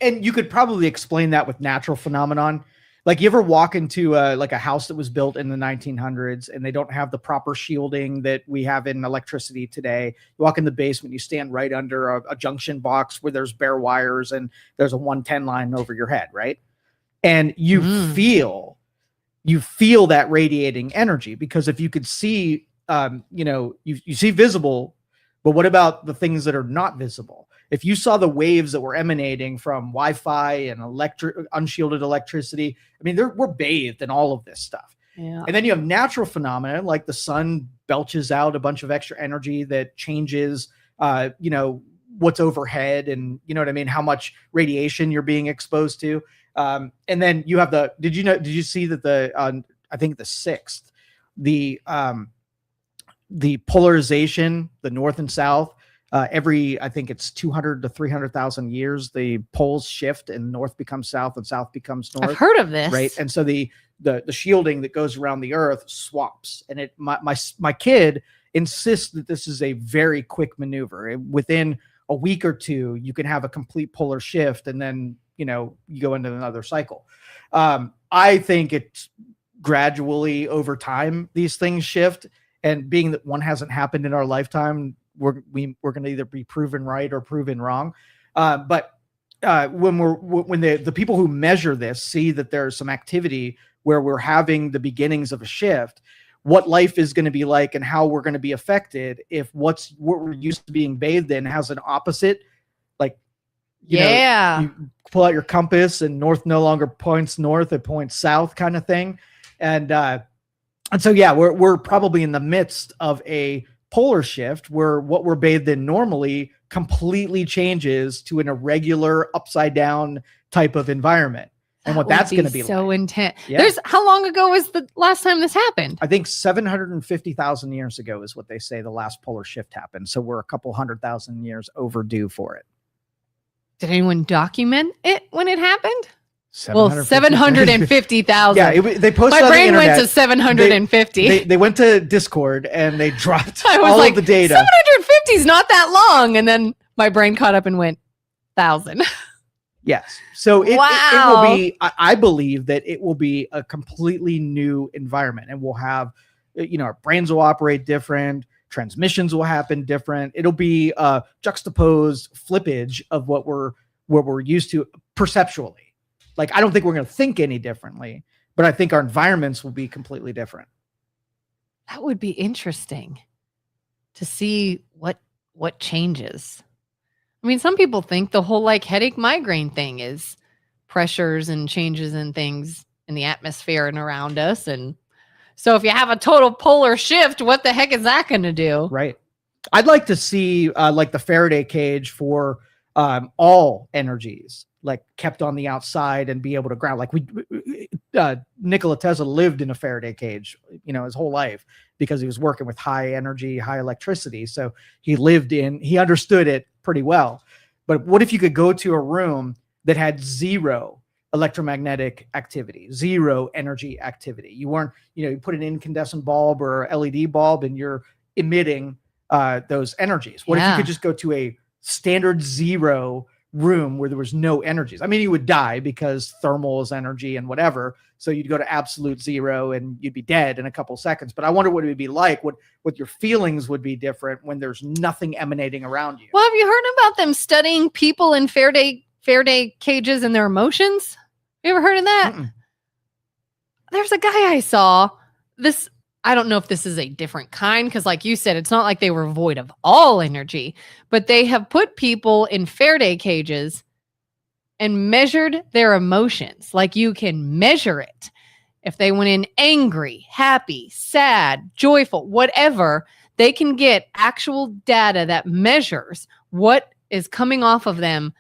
and you could probably explain that with natural phenomenon. Like, you ever walk into like a house that was built in the 1900s and they don't have the proper shielding that we have in electricity today. You walk in the basement, you stand right under a junction box where there's bare wires and there's a 110 line over your head, right? And you feel that radiating energy, because if you could see, you see visible, but what about the things that are not visible? If you saw the waves that were emanating from Wi-Fi and unshielded electricity, I mean, we're bathed in all of this stuff. Yeah. And then you have natural phenomena like the sun belches out a bunch of extra energy that changes, what's overhead and, you know what I mean, how much radiation you're being exposed to. And then you have did you see that I think the 6th, the polarization, the north and south, I think it's 200 to 300,000 years, the poles shift and north becomes south and south becomes north. I've heard of this. Right. And so the shielding that goes around the earth swaps. And my kid insists that this is a very quick maneuver. Within a week or two, you can have a complete polar shift and then, you go into another cycle. I think it's gradually over time, these things shift. And being that one hasn't happened in our lifetime, we're going to either be proven right or proven wrong. But when the people who measure this see that there's some activity where we're having the beginnings of a shift, what life is going to be like and how we're going to be affected if what we're used to being bathed in has an opposite, like, you pull out your compass and north no longer points north, it points south kind of thing. And so, yeah, we're probably in the midst of a polar shift where what we're bathed in normally completely changes to an irregular upside down type of environment. And what that's going to be so like. Intense. Yeah. How long ago was the last time this happened? I think 750,000 years ago is what they say the last polar shift happened. So we're a couple 100,000 years overdue for it. Did anyone document it when it happened? 750,000. Yeah, they posted. My brain went to 750. They went to Discord and they dropped all of the data. 750 is not that long, and then my brain caught up and went 1,000. Yes, so it will be. I believe that it will be a completely new environment, and we'll have, our brains will operate different. Transmissions will happen different. It'll be a juxtaposed flippage of what we're used to perceptually. Like, I don't think we're going to think any differently, but I think our environments will be completely different. That would be interesting to see what changes. I mean, some people think the whole like headache migraine thing is pressures and changes and things in the atmosphere and around us. And So if you have a total polar shift, what the heck is that going to do? Right. I'd like to see like the Faraday cage for all energies, like kept on the outside and be able to ground. Like Nikola Tesla lived in a Faraday cage, his whole life because he was working with high energy, high electricity. So he understood it pretty well. But what if you could go to a room that had zero electromagnetic activity, zero energy activity? You weren't, you put an incandescent bulb or LED bulb and you're emitting those energies. What if you could just go to a standard zero room where there was no energies? I mean, you would die because thermal is energy and whatever. So you'd go to absolute zero and you'd be dead in a couple seconds. But I wonder what it would be like, what your feelings would be different when there's nothing emanating around you. Well, have you heard about them studying people in Faraday cages and their emotions? You ever heard of that? Mm-mm. There's a guy I saw. I don't know if this is a different kind, because like you said, it's not like they were void of all energy, but they have put people in Faraday cages and measured their emotions. Like you can measure it. If they went in angry, happy, sad, joyful, whatever, they can get actual data that measures what is coming off of them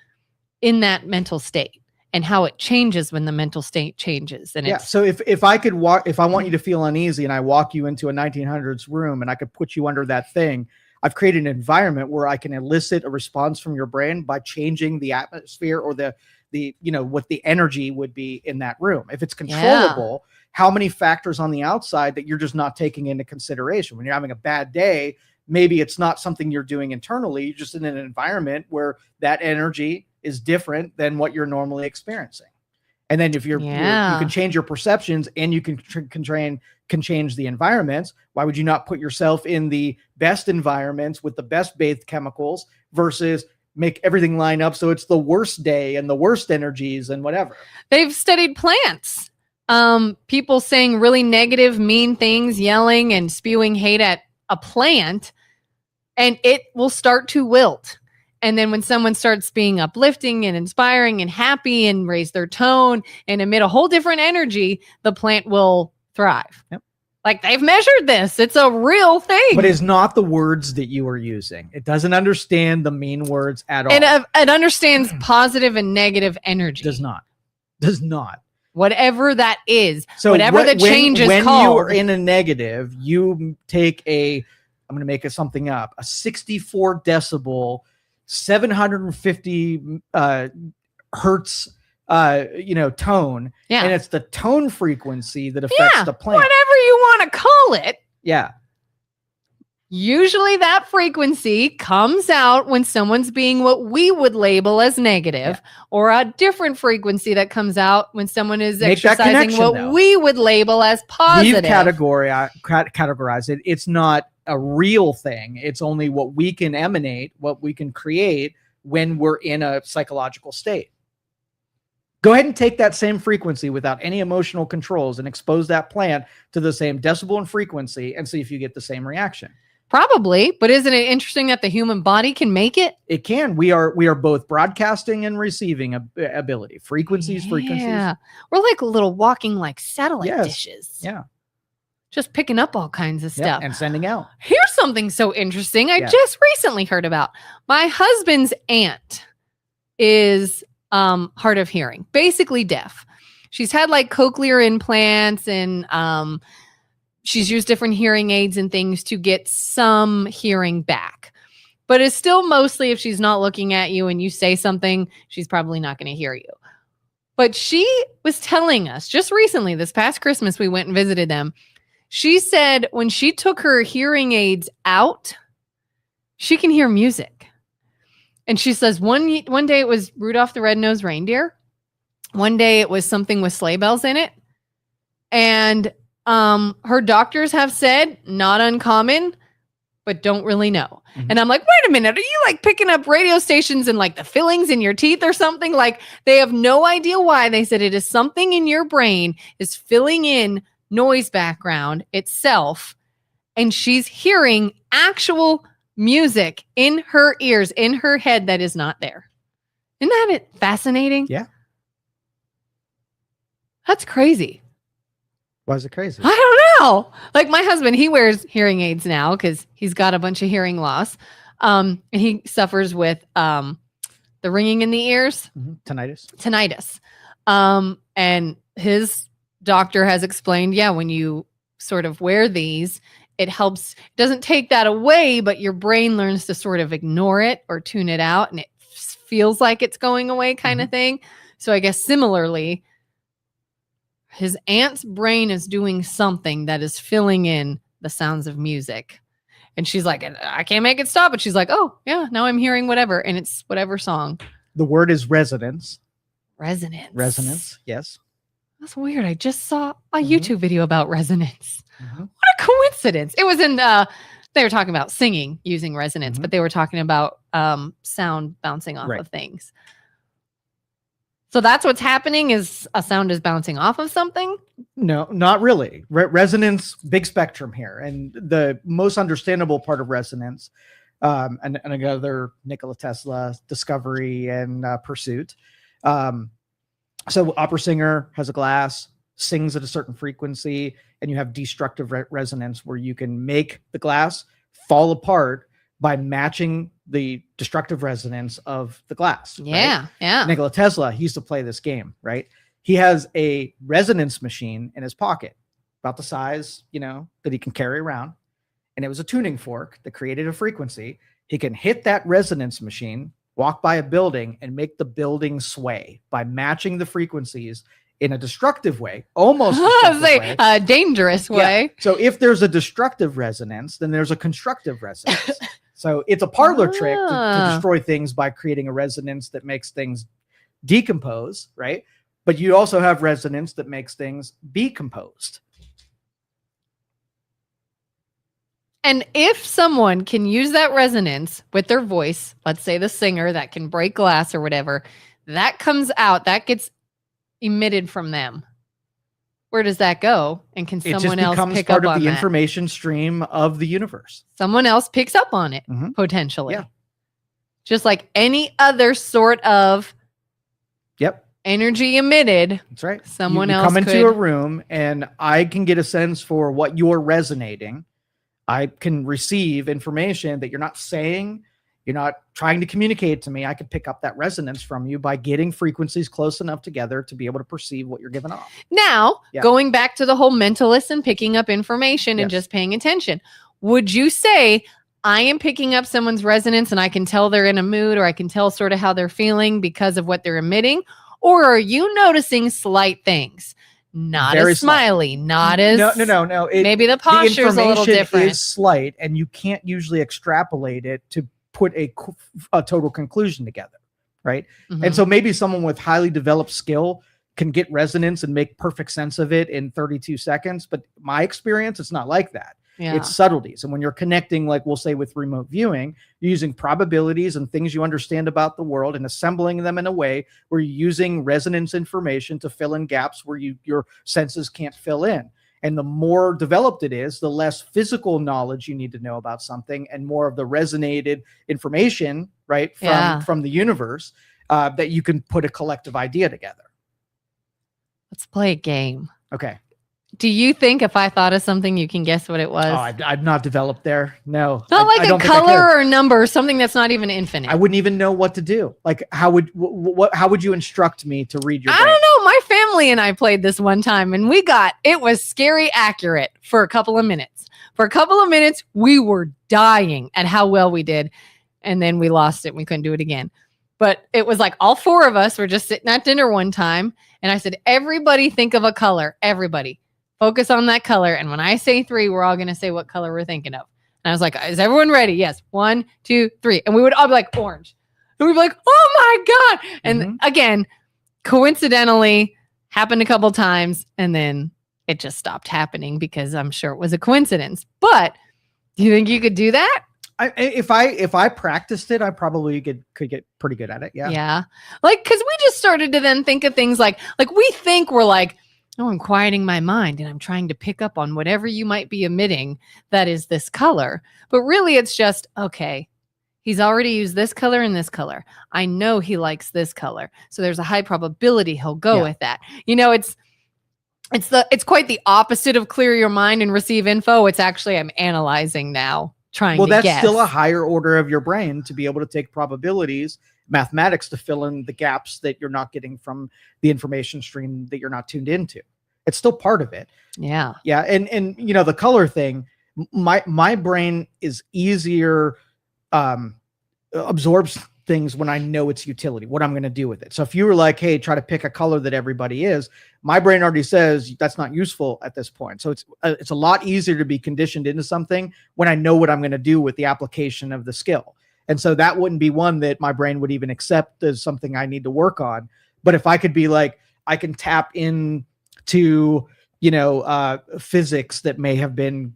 in that mental state and how it changes when the mental state changes. And so if I want you to feel uneasy and I walk you into a 1900s room and I could put you under that thing, I've created an environment where I can elicit a response from your brain by changing the atmosphere or the what the energy would be in that room. If it's controllable, how many factors on the outside that you're just not taking into consideration? When you're having a bad day, maybe it's not something you're doing internally. You're just in an environment where that energy is different than what you're normally experiencing. And then if you can change your perceptions and you can change the environments, why would you not put yourself in the best environments with the best bathed chemicals versus make everything line up so it's the worst day and the worst energies and whatever? They've studied plants. People saying really negative, mean things, yelling and spewing hate at a plant, and it will start to wilt. And then when someone starts being uplifting and inspiring and happy and raise their tone and emit a whole different energy, the plant will thrive. Yep. Like they've measured this. It's a real thing. But it's not the words that you are using. It doesn't understand the mean words at all. And it understands positive and negative energy. Does not. Whatever that is. So whatever the change is called. When you are in a negative, you take I'm going to make it something up, a 64 decibel, 750 hertz tone, and it's the tone frequency that affects the plant. Whatever you want to call it. Yeah. Usually that frequency comes out when someone's being what we would label as negative, or a different frequency that comes out when someone is exercising what we would label as positive. We've categorized it. It's not a real thing. It's only what we can emanate, what we can create when we're in a psychological state. Go ahead and take that same frequency without any emotional controls and expose that plant to the same decibel and frequency and see if you get the same reaction. Probably, but isn't it interesting that the human body can make it? It can. We are both broadcasting and receiving ability. Frequencies. Yeah. We're like little walking like satellite dishes. Yeah. Just picking up all kinds of stuff. And sending out. Here's something so interesting I just recently heard about. My husband's aunt is hard of hearing, basically deaf. She's had like cochlear implants and she's used different hearing aids and things to get some hearing back. But it's still mostly if she's not looking at you and you say something, she's probably not going to hear you. But she was telling us just recently, this past Christmas, we went and visited them. She said when she took her hearing aids out, she can hear music. And she says one day it was Rudolph the Red-Nosed Reindeer. One day it was something with sleigh bells in it. And her doctors have said not uncommon, but don't really know. Mm-hmm. And I'm like, wait a minute, are you like picking up radio stations and like the fillings in your teeth or something? Like they have no idea why. They said it is something in your brain is filling in noise background itself, and she's hearing actual music in her ears, in her head that is not there. Isn't that fascinating? Yeah. That's crazy. Why is it crazy? I don't know. Like my husband, he wears hearing aids now because he's got a bunch of hearing loss. And he suffers with the ringing in the ears. Tinnitus. And his doctor has explained, when you sort of wear these, it helps. It doesn't take that away, but your brain learns to sort of ignore it or tune it out, and it feels like it's going away kind of thing. So I guess similarly, his aunt's brain is doing something that is filling in the sounds of music. And she's like, I can't make it stop. But she's like, oh, yeah, now I'm hearing whatever. And it's whatever song. The word is resonance. Resonance. Yes. That's weird. I just saw a YouTube video about resonance. What a coincidence. It was in, they were talking about singing using resonance, but they were talking about sound bouncing off of things. So that's what's happening, is a sound is bouncing off of something? No, not really. Resonance, big spectrum here. And the most understandable part of resonance, and another Nikola Tesla discovery and pursuit. So opera singer has a glass, sings at a certain frequency, and you have destructive resonance where you can make the glass fall apart by matching the destructive resonance of the glass. Yeah, right? yeah. Nikola Tesla, he used to play this game, right? He has a resonance machine in his pocket, about the size, that he can carry around. And it was a tuning fork that created a frequency. He can hit that resonance machine, walk by a building, and make the building sway by matching the frequencies in a destructive way, almost dangerous way. Yeah. So if there's a destructive resonance, then there's a constructive resonance. So it's a parlor trick to destroy things by creating a resonance that makes things decompose, right? But you also have resonance that makes things be composed. And if someone can use that resonance with their voice, let's say the singer that can break glass or whatever, that comes out, that gets emitted from them. Where does that go? And can someone else pick up on that? It just becomes part of the information stream of the universe. Someone else picks up on it, potentially. Yeah. Just like any other sort of energy emitted. That's right. Someone you else come into a room and I can get a sense for what you're resonating. I can receive information that you're not saying. You're not trying to communicate to me. I could pick up that resonance from you by getting frequencies close enough together to be able to perceive what you're giving off. Now, going back to the whole mentalist and picking up information and just paying attention, would you say I am picking up someone's resonance and I can tell they're in a mood, or I can tell sort of how they're feeling because of what they're emitting? Or are you noticing slight things? Not very as smiley, not as no. Maybe the posture is a little different. Is slight, and you can't usually extrapolate it to put a total conclusion together, right? And so maybe someone with highly developed skill can get resonance and make perfect sense of it in 32 seconds. But my experience, it's not like that. Yeah. It's subtleties. And when you're connecting, like we'll say with remote viewing, you're using probabilities and things you understand about the world and assembling them in a way where you're using resonance information to fill in gaps where your senses can't fill in. And the more developed it is, the less physical knowledge you need to know about something and more of the resonated information, right, from the universe that you can put a collective idea together. Let's play a game. Okay. Do you think if I thought of something, you can guess what it was? Oh, I'm not developed there. No. Not like a color or a number, something that's not even infinite. I wouldn't even know what to do. Like, how would you instruct me to read your brain? I don't know. My family and I played this one time, and it was scary accurate for a couple of minutes. For a couple of minutes, we were dying at how well we did. And then we lost it. And we couldn't do it again. But it was like all four of us were just sitting at dinner one time. And I said, everybody think of a color. Everybody. Focus on that color. And when I say 3, we're all going to say what color we're thinking of. And I was like, is everyone ready? Yes. 1, 2, 3. And we would all be like, orange. And we'd be like, oh my God. And again, coincidentally, happened a couple times. And then it just stopped happening because I'm sure it was a coincidence. But do you think you could do that? If I practiced it, I probably could get pretty good at it. Yeah. Yeah. Like, because we just started to then think of things like we think we're like, oh, I'm quieting my mind and I'm trying to pick up on whatever you might be emitting that is this color. But really it's just, okay, he's already used this color and this color. I know he likes this color. So there's a high probability he'll go with that. You know, It's quite the opposite of clear your mind and receive info. It's actually I'm analyzing now, trying to that's guess. still a higher order of your brain to be able to take probabilities, mathematics to fill in the gaps that you're not getting from the information stream that you're not tuned into. It's still part of it. Yeah. Yeah. And you know, the color thing, my brain is easier, absorbs things when I know its utility, what I'm going to do with it. So if you were like, hey, try to pick a color that everybody is, my brain already says that's not useful at this point. So it's a lot easier to be conditioned into something when I know what I'm going to do with the application of the skill. And so that wouldn't be one that my brain would even accept as something I need to work on. But if I could be like, I can tap into, you know, physics that may have been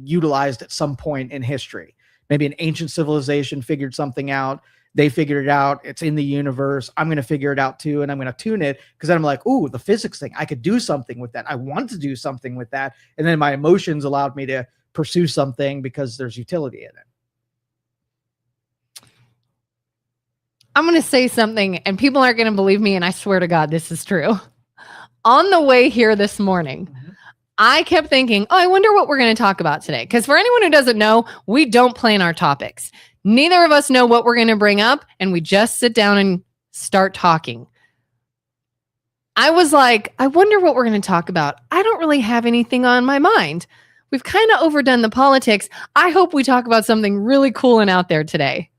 utilized at some point in history. Maybe an ancient civilization figured something out. They figured it out. It's in the universe. I'm going to figure it out too. And I'm going to tune it because then I'm like, ooh, the physics thing. I could do something with that. I want to do something with that. And then my emotions allowed me to pursue something because there's utility in it. I'm going to say something and people aren't going to believe me. And I swear to God, this is true. On the way here this morning, I kept thinking, oh, I wonder what we're going to talk about today. Because for anyone who doesn't know, we don't plan our topics. Neither of us know what we're going to bring up, and we just sit down and start talking. I was like, I wonder what we're going to talk about. I don't really have anything on my mind. We've kind of overdone the politics. I hope we talk about something really cool and out there today.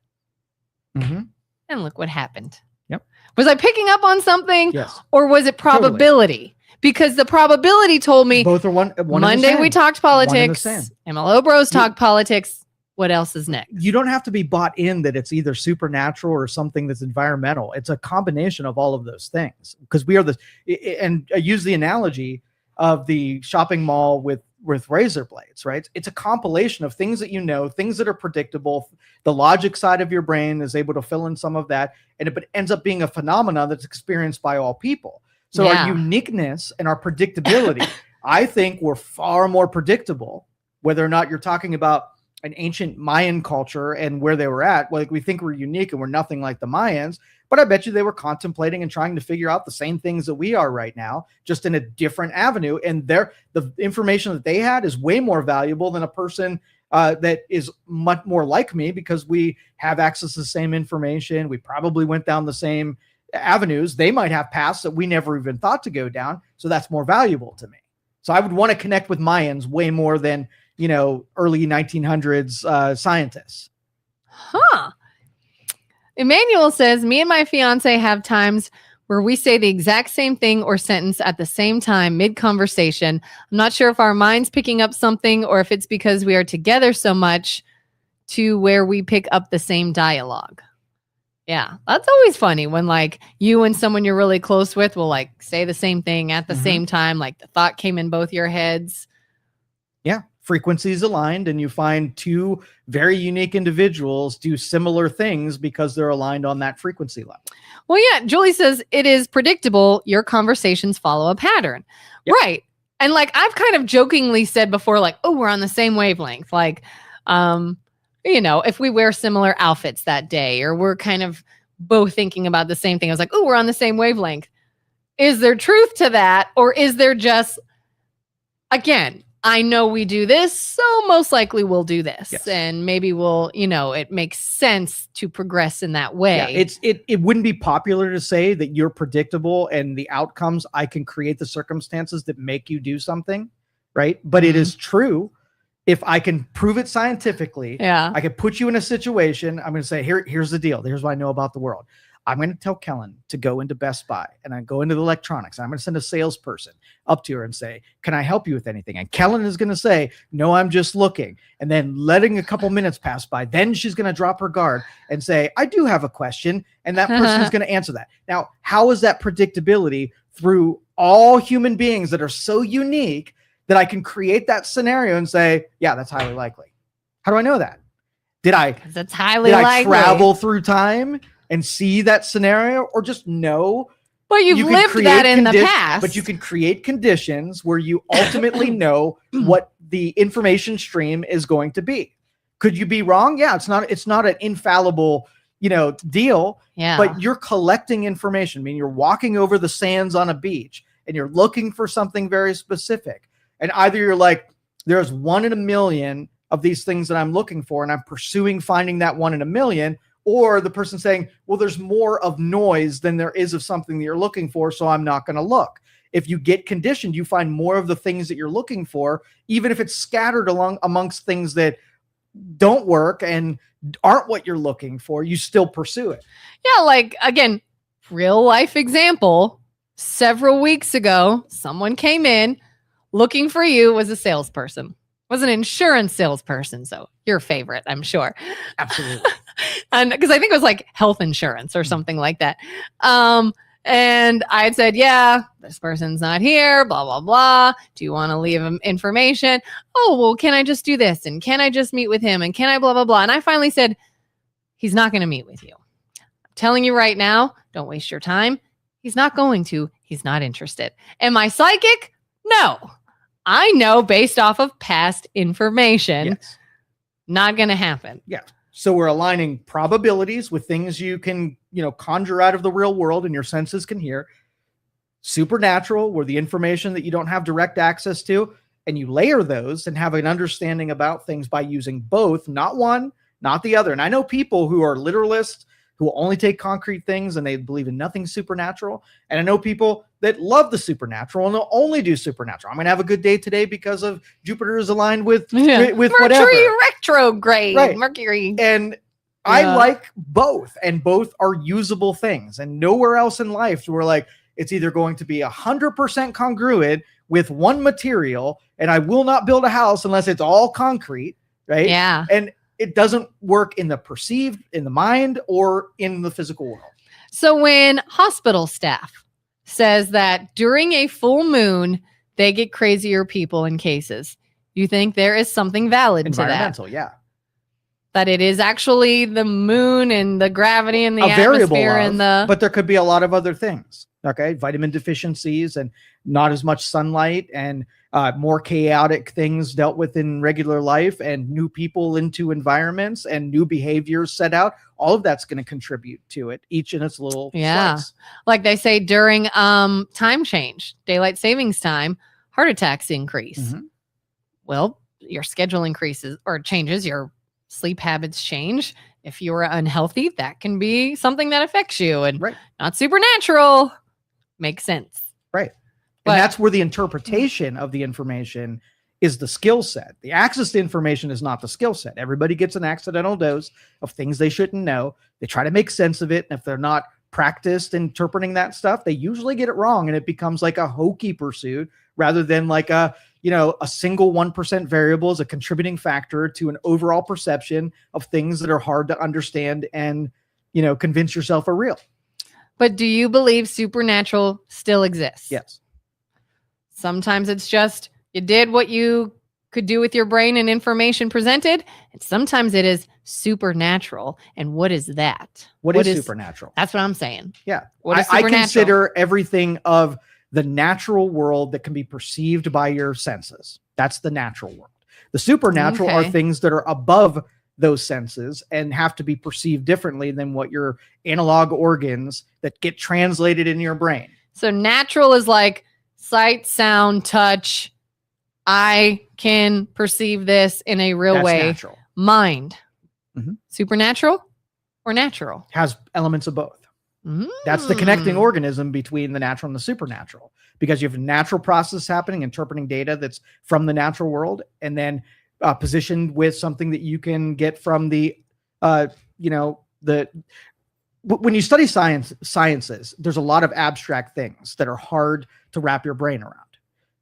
Mm-hmm. And look what happened. Yep. Was I picking up on something? Yes. Or was it probability? Totally. Because the probability told me both are one Monday we talked politics. MLO Bros talked politics. What else is next? You don't have to be bought in that it's either supernatural or something that's environmental. It's a combination of all of those things. Because we are and I use the analogy of the shopping mall with razor blades, right? It's a compilation of things that you know, things that are predictable. The logic side of your brain is able to fill in some of that, and it ends up being a phenomenon that's experienced by all people. So our uniqueness and our predictability, I think we're far more predictable, whether or not you're talking about an ancient Mayan culture and where they were at. Like, we think we're unique and we're nothing like the Mayans, but I bet you they were contemplating and trying to figure out the same things that we are right now, just in a different avenue. And the information that they had is way more valuable than a person that is much more like me, because we have access to the same information. We probably went down the same avenues. They might have paths that we never even thought to go down. So that's more valuable to me. So I would want to connect with Mayans way more than, you know, early 1900s scientists. Huh. Emmanuel says, me and my fiance have times where we say the exact same thing or sentence at the same time mid-conversation. I'm not sure if our mind's picking up something or if it's because we are together so much to where we pick up the same dialogue. Yeah, that's always funny when like you and someone you're really close with will like say the same thing at the same time. Like the thought came in both your heads. Yeah. Frequencies aligned, and you find two very unique individuals do similar things because they're aligned on that frequency level. Well, yeah. Julie says it is predictable. Your conversations follow a pattern. Yep. Right. And like I've kind of jokingly said before, like, oh, we're on the same wavelength. Like, you know, if we wear similar outfits that day, or we're kind of both thinking about the same thing. I was like, oh, we're on the same wavelength. Is there truth to that? Or is there just, again, I know we do this, so most likely we'll do this. Yes. And maybe we'll, you know, it makes sense to progress in that way. Yeah, it wouldn't be popular to say that you're predictable and the outcomes, I can create the circumstances that make you do something, right? But it is true. If I can prove it scientifically, I can put you in a situation. I'm going to say, here's the deal. Here's what I know about the world. I'm going to tell Kelin to go into Best Buy, and I go into the electronics. And I'm going to send a salesperson up to her and say, can I help you with anything? And Kelin is going to say, no, I'm just looking. And then letting a couple minutes pass by, then she's going to drop her guard and say, I do have a question. And that person is going to answer that. Now, how is that predictability through all human beings that are so unique that I can create that scenario and say, yeah, that's highly likely? How do I know that? Did I travel through time and see that scenario, or just know? Well, you've lived that in the past. But you can create conditions where you ultimately know what the information stream is going to be. Could you be wrong? Yeah, it's not an infallible, you know, deal. Yeah. But you're collecting information. I mean, you're walking over the sands on a beach and you're looking for something very specific. And either you're like, there's 1 in a million of these things that I'm looking for, and I'm pursuing finding that 1 in a million, or the person saying, well, there's more of noise than there is of something that you're looking for, so I'm not going to look. If you get conditioned, you find more of the things that you're looking for, even if it's scattered along amongst things that don't work and aren't what you're looking for, you still pursue it. Yeah, like, again, real life example. Several weeks ago, someone came in looking for you, was a salesperson, was an insurance salesperson. So your favorite, I'm sure. Absolutely. And because I think it was like health insurance or something like that. And I had said, yeah, this person's not here, blah, blah, blah. Do you want to leave him information? Oh, well, can I just do this? And can I just meet with him? And can I blah, blah, blah? And I finally said, he's not going to meet with you. I'm telling you right now, don't waste your time. He's not going to. He's not interested. Am I psychic? No. I know based off of past information, Yes. Not going to happen. Yeah. So we're aligning probabilities with things you can, conjure out of the real world and your senses can hear. Supernatural, where the information that you don't have direct access to, and you layer those and have an understanding about things by using both, not one, not the other. And I know people who are literalists who will only take concrete things and they believe in nothing supernatural. And I know people that love the supernatural and they'll only do supernatural. I'm going to have a good day today because of Jupiter is aligned with Mercury whatever. retrograde. Right. Mercury. And I like both, and both are usable things. And nowhere else in life we're like, it's either going to be 100% congruent with one material, and I will not build a house unless it's all concrete, right? Yeah. And it doesn't work in the perceived, in the mind, or in the physical world. So when hospital staff says that during a full moon, they get crazier people in cases, you think there is something valid to that? Environmental, yeah. That it is actually the moon and the gravity and the atmosphere and but there could be a lot of other things. Okay. Vitamin deficiencies and not as much sunlight and more chaotic things dealt with in regular life and new people into environments and new behaviors set out. All of that's going to contribute to it, each in its little slice. Like they say during time change, daylight savings time, heart attacks increase. Mm-hmm. Well, your schedule increases or changes, your sleep habits change. If you're unhealthy, that can be something that affects you, and not supernatural. Makes sense. Right. And that's where the interpretation of the information is the skill set. The access to information is not the skill set. Everybody gets an accidental dose of things they shouldn't know. They try to make sense of it. And if they're not practiced interpreting that stuff, they usually get it wrong. And it becomes like a hokey pursuit rather than like a single 1% variable is a contributing factor to an overall perception of things that are hard to understand and, convince yourself are real. But do you believe supernatural still exists? Yes. Sometimes it's just you did what you could do with your brain and information presented. And sometimes it is supernatural. And what is that? What is supernatural? That's what I'm saying. Yeah. What is I supernatural? consider everything of the natural world that can be perceived by your senses. That's the natural world. The supernatural are things that are above those senses and have to be perceived differently than what your analog organs that get translated in your brain. So natural is like sight, sound, touch. I can perceive this in a real way. Natural. Mind. Mm-hmm. Supernatural or natural? Has elements of both. That's the connecting organism between the natural and the supernatural, because you have a natural process happening, interpreting data that's from the natural world, and then positioned with something that you can get from the, when you study sciences, there's a lot of abstract things that are hard to wrap your brain around.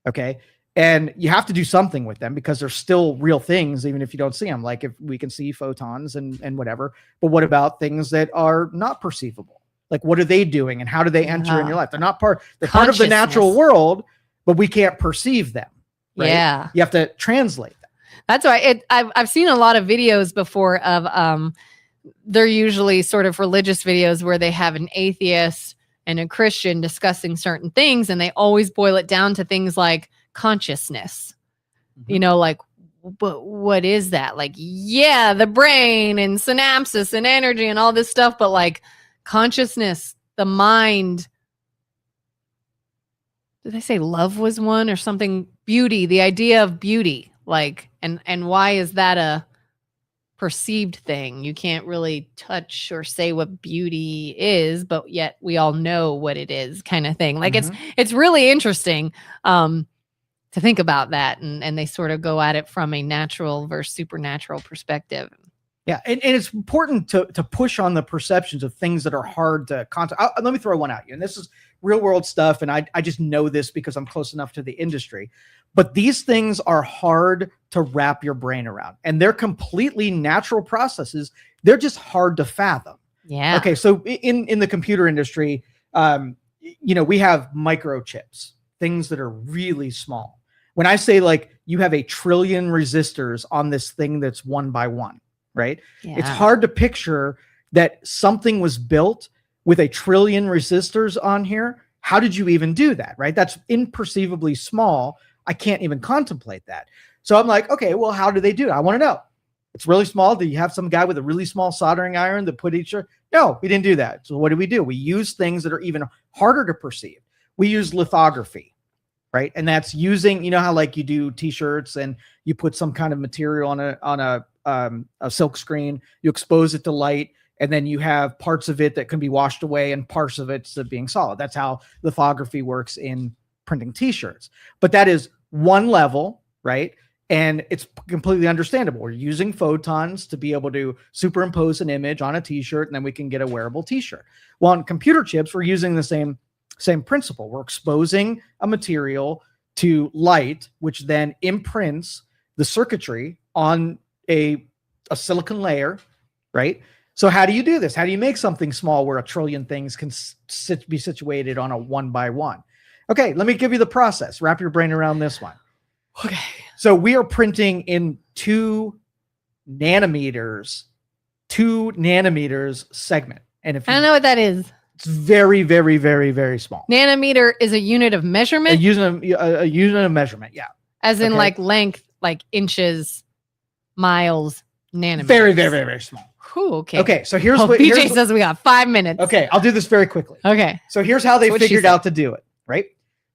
Okay. And you have to do something with them because they're still real things, even if you don't see them. Like if we can see photons and whatever, but what about things that are not perceivable? Like, what are they doing and how do they enter in your life? They're part of the natural world, but we can't perceive them. Right? Yeah. You have to translate them. That's why I've seen a lot of videos before of, they're usually sort of religious videos where they have an atheist and a Christian discussing certain things. And they always boil it down to things like consciousness, like, what is that? Like, yeah, the brain and synapses and energy and all this stuff, but like, consciousness, the mind, did they say love was one or something? Beauty, the idea of beauty, like, and why is that a perceived thing? You can't really touch or say what beauty is, but yet we all know what it is, kind of thing. Like it's really interesting to think about that, and they sort of go at it from a natural versus supernatural perspective. Yeah, and it's important to push on the perceptions of things that are hard to contact. Let me throw one at you, and this is real world stuff, and I just know this because I'm close enough to the industry. But these things are hard to wrap your brain around, and they're completely natural processes. They're just hard to fathom. Yeah. Okay, so in the computer industry, we have microchips, things that are really small. When I say like you have 1 trillion resistors on this thing that's 1 by 1, right? Yeah. It's hard to picture that something was built with 1 trillion resistors on here. How did you even do that, right? That's imperceivably small. I can't even contemplate that. So I'm like, okay, well, how do they do it? I want to know. It's really small. Do you have some guy with a really small soldering iron that put each other? No, we didn't do that. So what do? We use things that are even harder to perceive. We use lithography, right? And that's using, you know how like you do t-shirts and you put some kind of material on a silk screen, you expose it to light, and then you have parts of it that can be washed away and parts of it being solid. That's how lithography works in printing t-shirts. But that is one level, right? And it's completely understandable. We're using photons to be able to superimpose an image on a t-shirt, and then we can get a wearable t-shirt. Well, on computer chips, we're using the same principle. We're exposing a material to light, which then imprints the circuitry on a silicon layer, right? So how do you do this? How do you make something small where 1 trillion things can be situated on a 1 by 1? Okay, let me give you the process. Wrap your brain around this one. Okay. So we are printing in 2 nanometers segment. And if I don't know what that is. It's very, very, very, very small. Nanometer is a unit of measurement? A unit of measurement, yeah. As in like length, like inches, miles, nanometers. Very, very, very, very small. Ooh, okay. Okay, so here's what BJ says we got 5 minutes. Okay, I'll do this very quickly. Okay. So here's how they figured out to do it, right?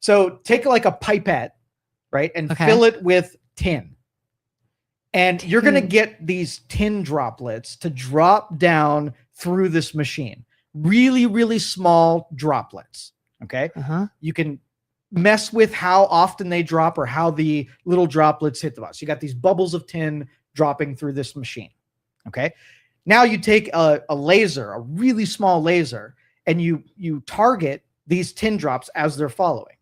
So take like a pipette, right, and fill it with tin. And you're going to get these tin droplets to drop down through this machine. Really, really small droplets, okay? You can mess with how often they drop or how the little droplets hit the bottom. So you got these bubbles of tin dropping through this machine, okay? Now you take a laser, a really small laser, and you target these tin drops as they're following.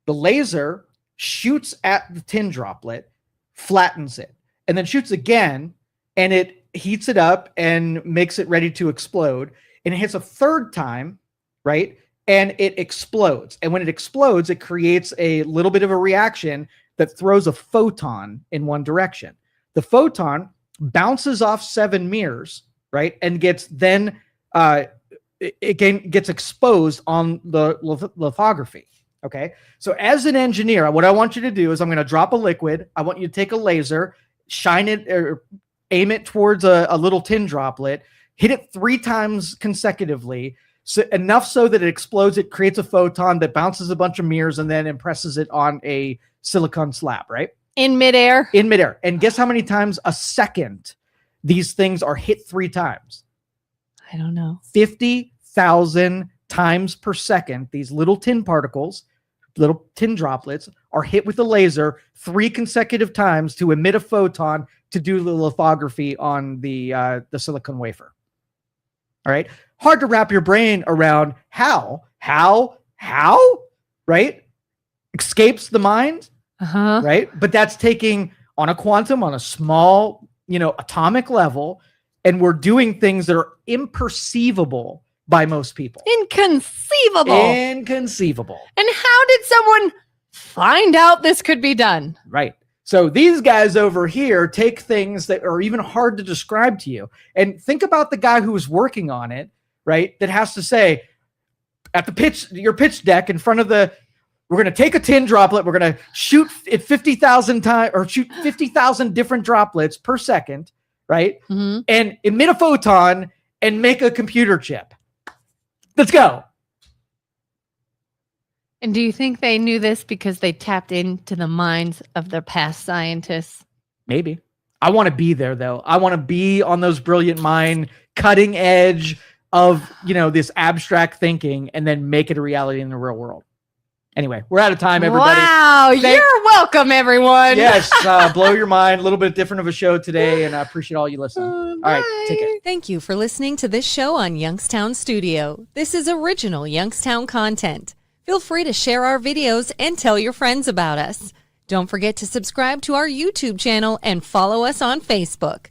The laser shoots at the tin droplet, flattens it, and then shoots again, and it heats it up and makes it ready to explode. And it hits a third time, right? And it explodes. And when it explodes, it creates a little bit of a reaction that throws a photon in one direction. The photon bounces off 7 mirrors, right? And gets then it gets exposed on the lithography. Okay. So as an engineer, what I want you to do is I'm going to drop a liquid. I want you to take a laser, shine it or aim it towards a little tin droplet, hit it 3 times consecutively, so enough so that it explodes. It creates a photon that bounces a bunch of mirrors and then impresses it on a silicon slab, right? In midair. In midair. And guess how many times a second these things are hit 3 times? I don't know. 50,000 times per second. These little tin particles, little tin droplets, are hit with a laser 3 consecutive times to emit a photon to do the lithography on the silicon wafer. All right. Hard to wrap your brain around how, right? Escapes the mind, right? But that's taking on a quantum, on a small, atomic level, and we're doing things that are imperceivable by most people. Inconceivable. And how did someone find out this could be done? Right. So these guys over here take things that are even hard to describe to you. And think about the guy who was working on it, right? That has to say at your pitch deck in front of we're going to take a tin droplet. We're going to shoot it 50,000 times or shoot 50,000 different droplets per second, right? And emit a photon and make a computer chip. Let's go. And do you think they knew this because they tapped into the minds of their past scientists? Maybe. I want to be there, though. I want to be on those brilliant mind, cutting edge of, this abstract thinking, and then make it a reality in the real world. Anyway, we're out of time, everybody. Wow, you're welcome, everyone. Yes, blow your mind. A little bit different of a show today, and I appreciate all you listening. All right, take care. Thank you for listening to this show on Youngstown Studio. This is original Youngstown content. Feel free to share our videos and tell your friends about us. Don't forget to subscribe to our YouTube channel and follow us on Facebook.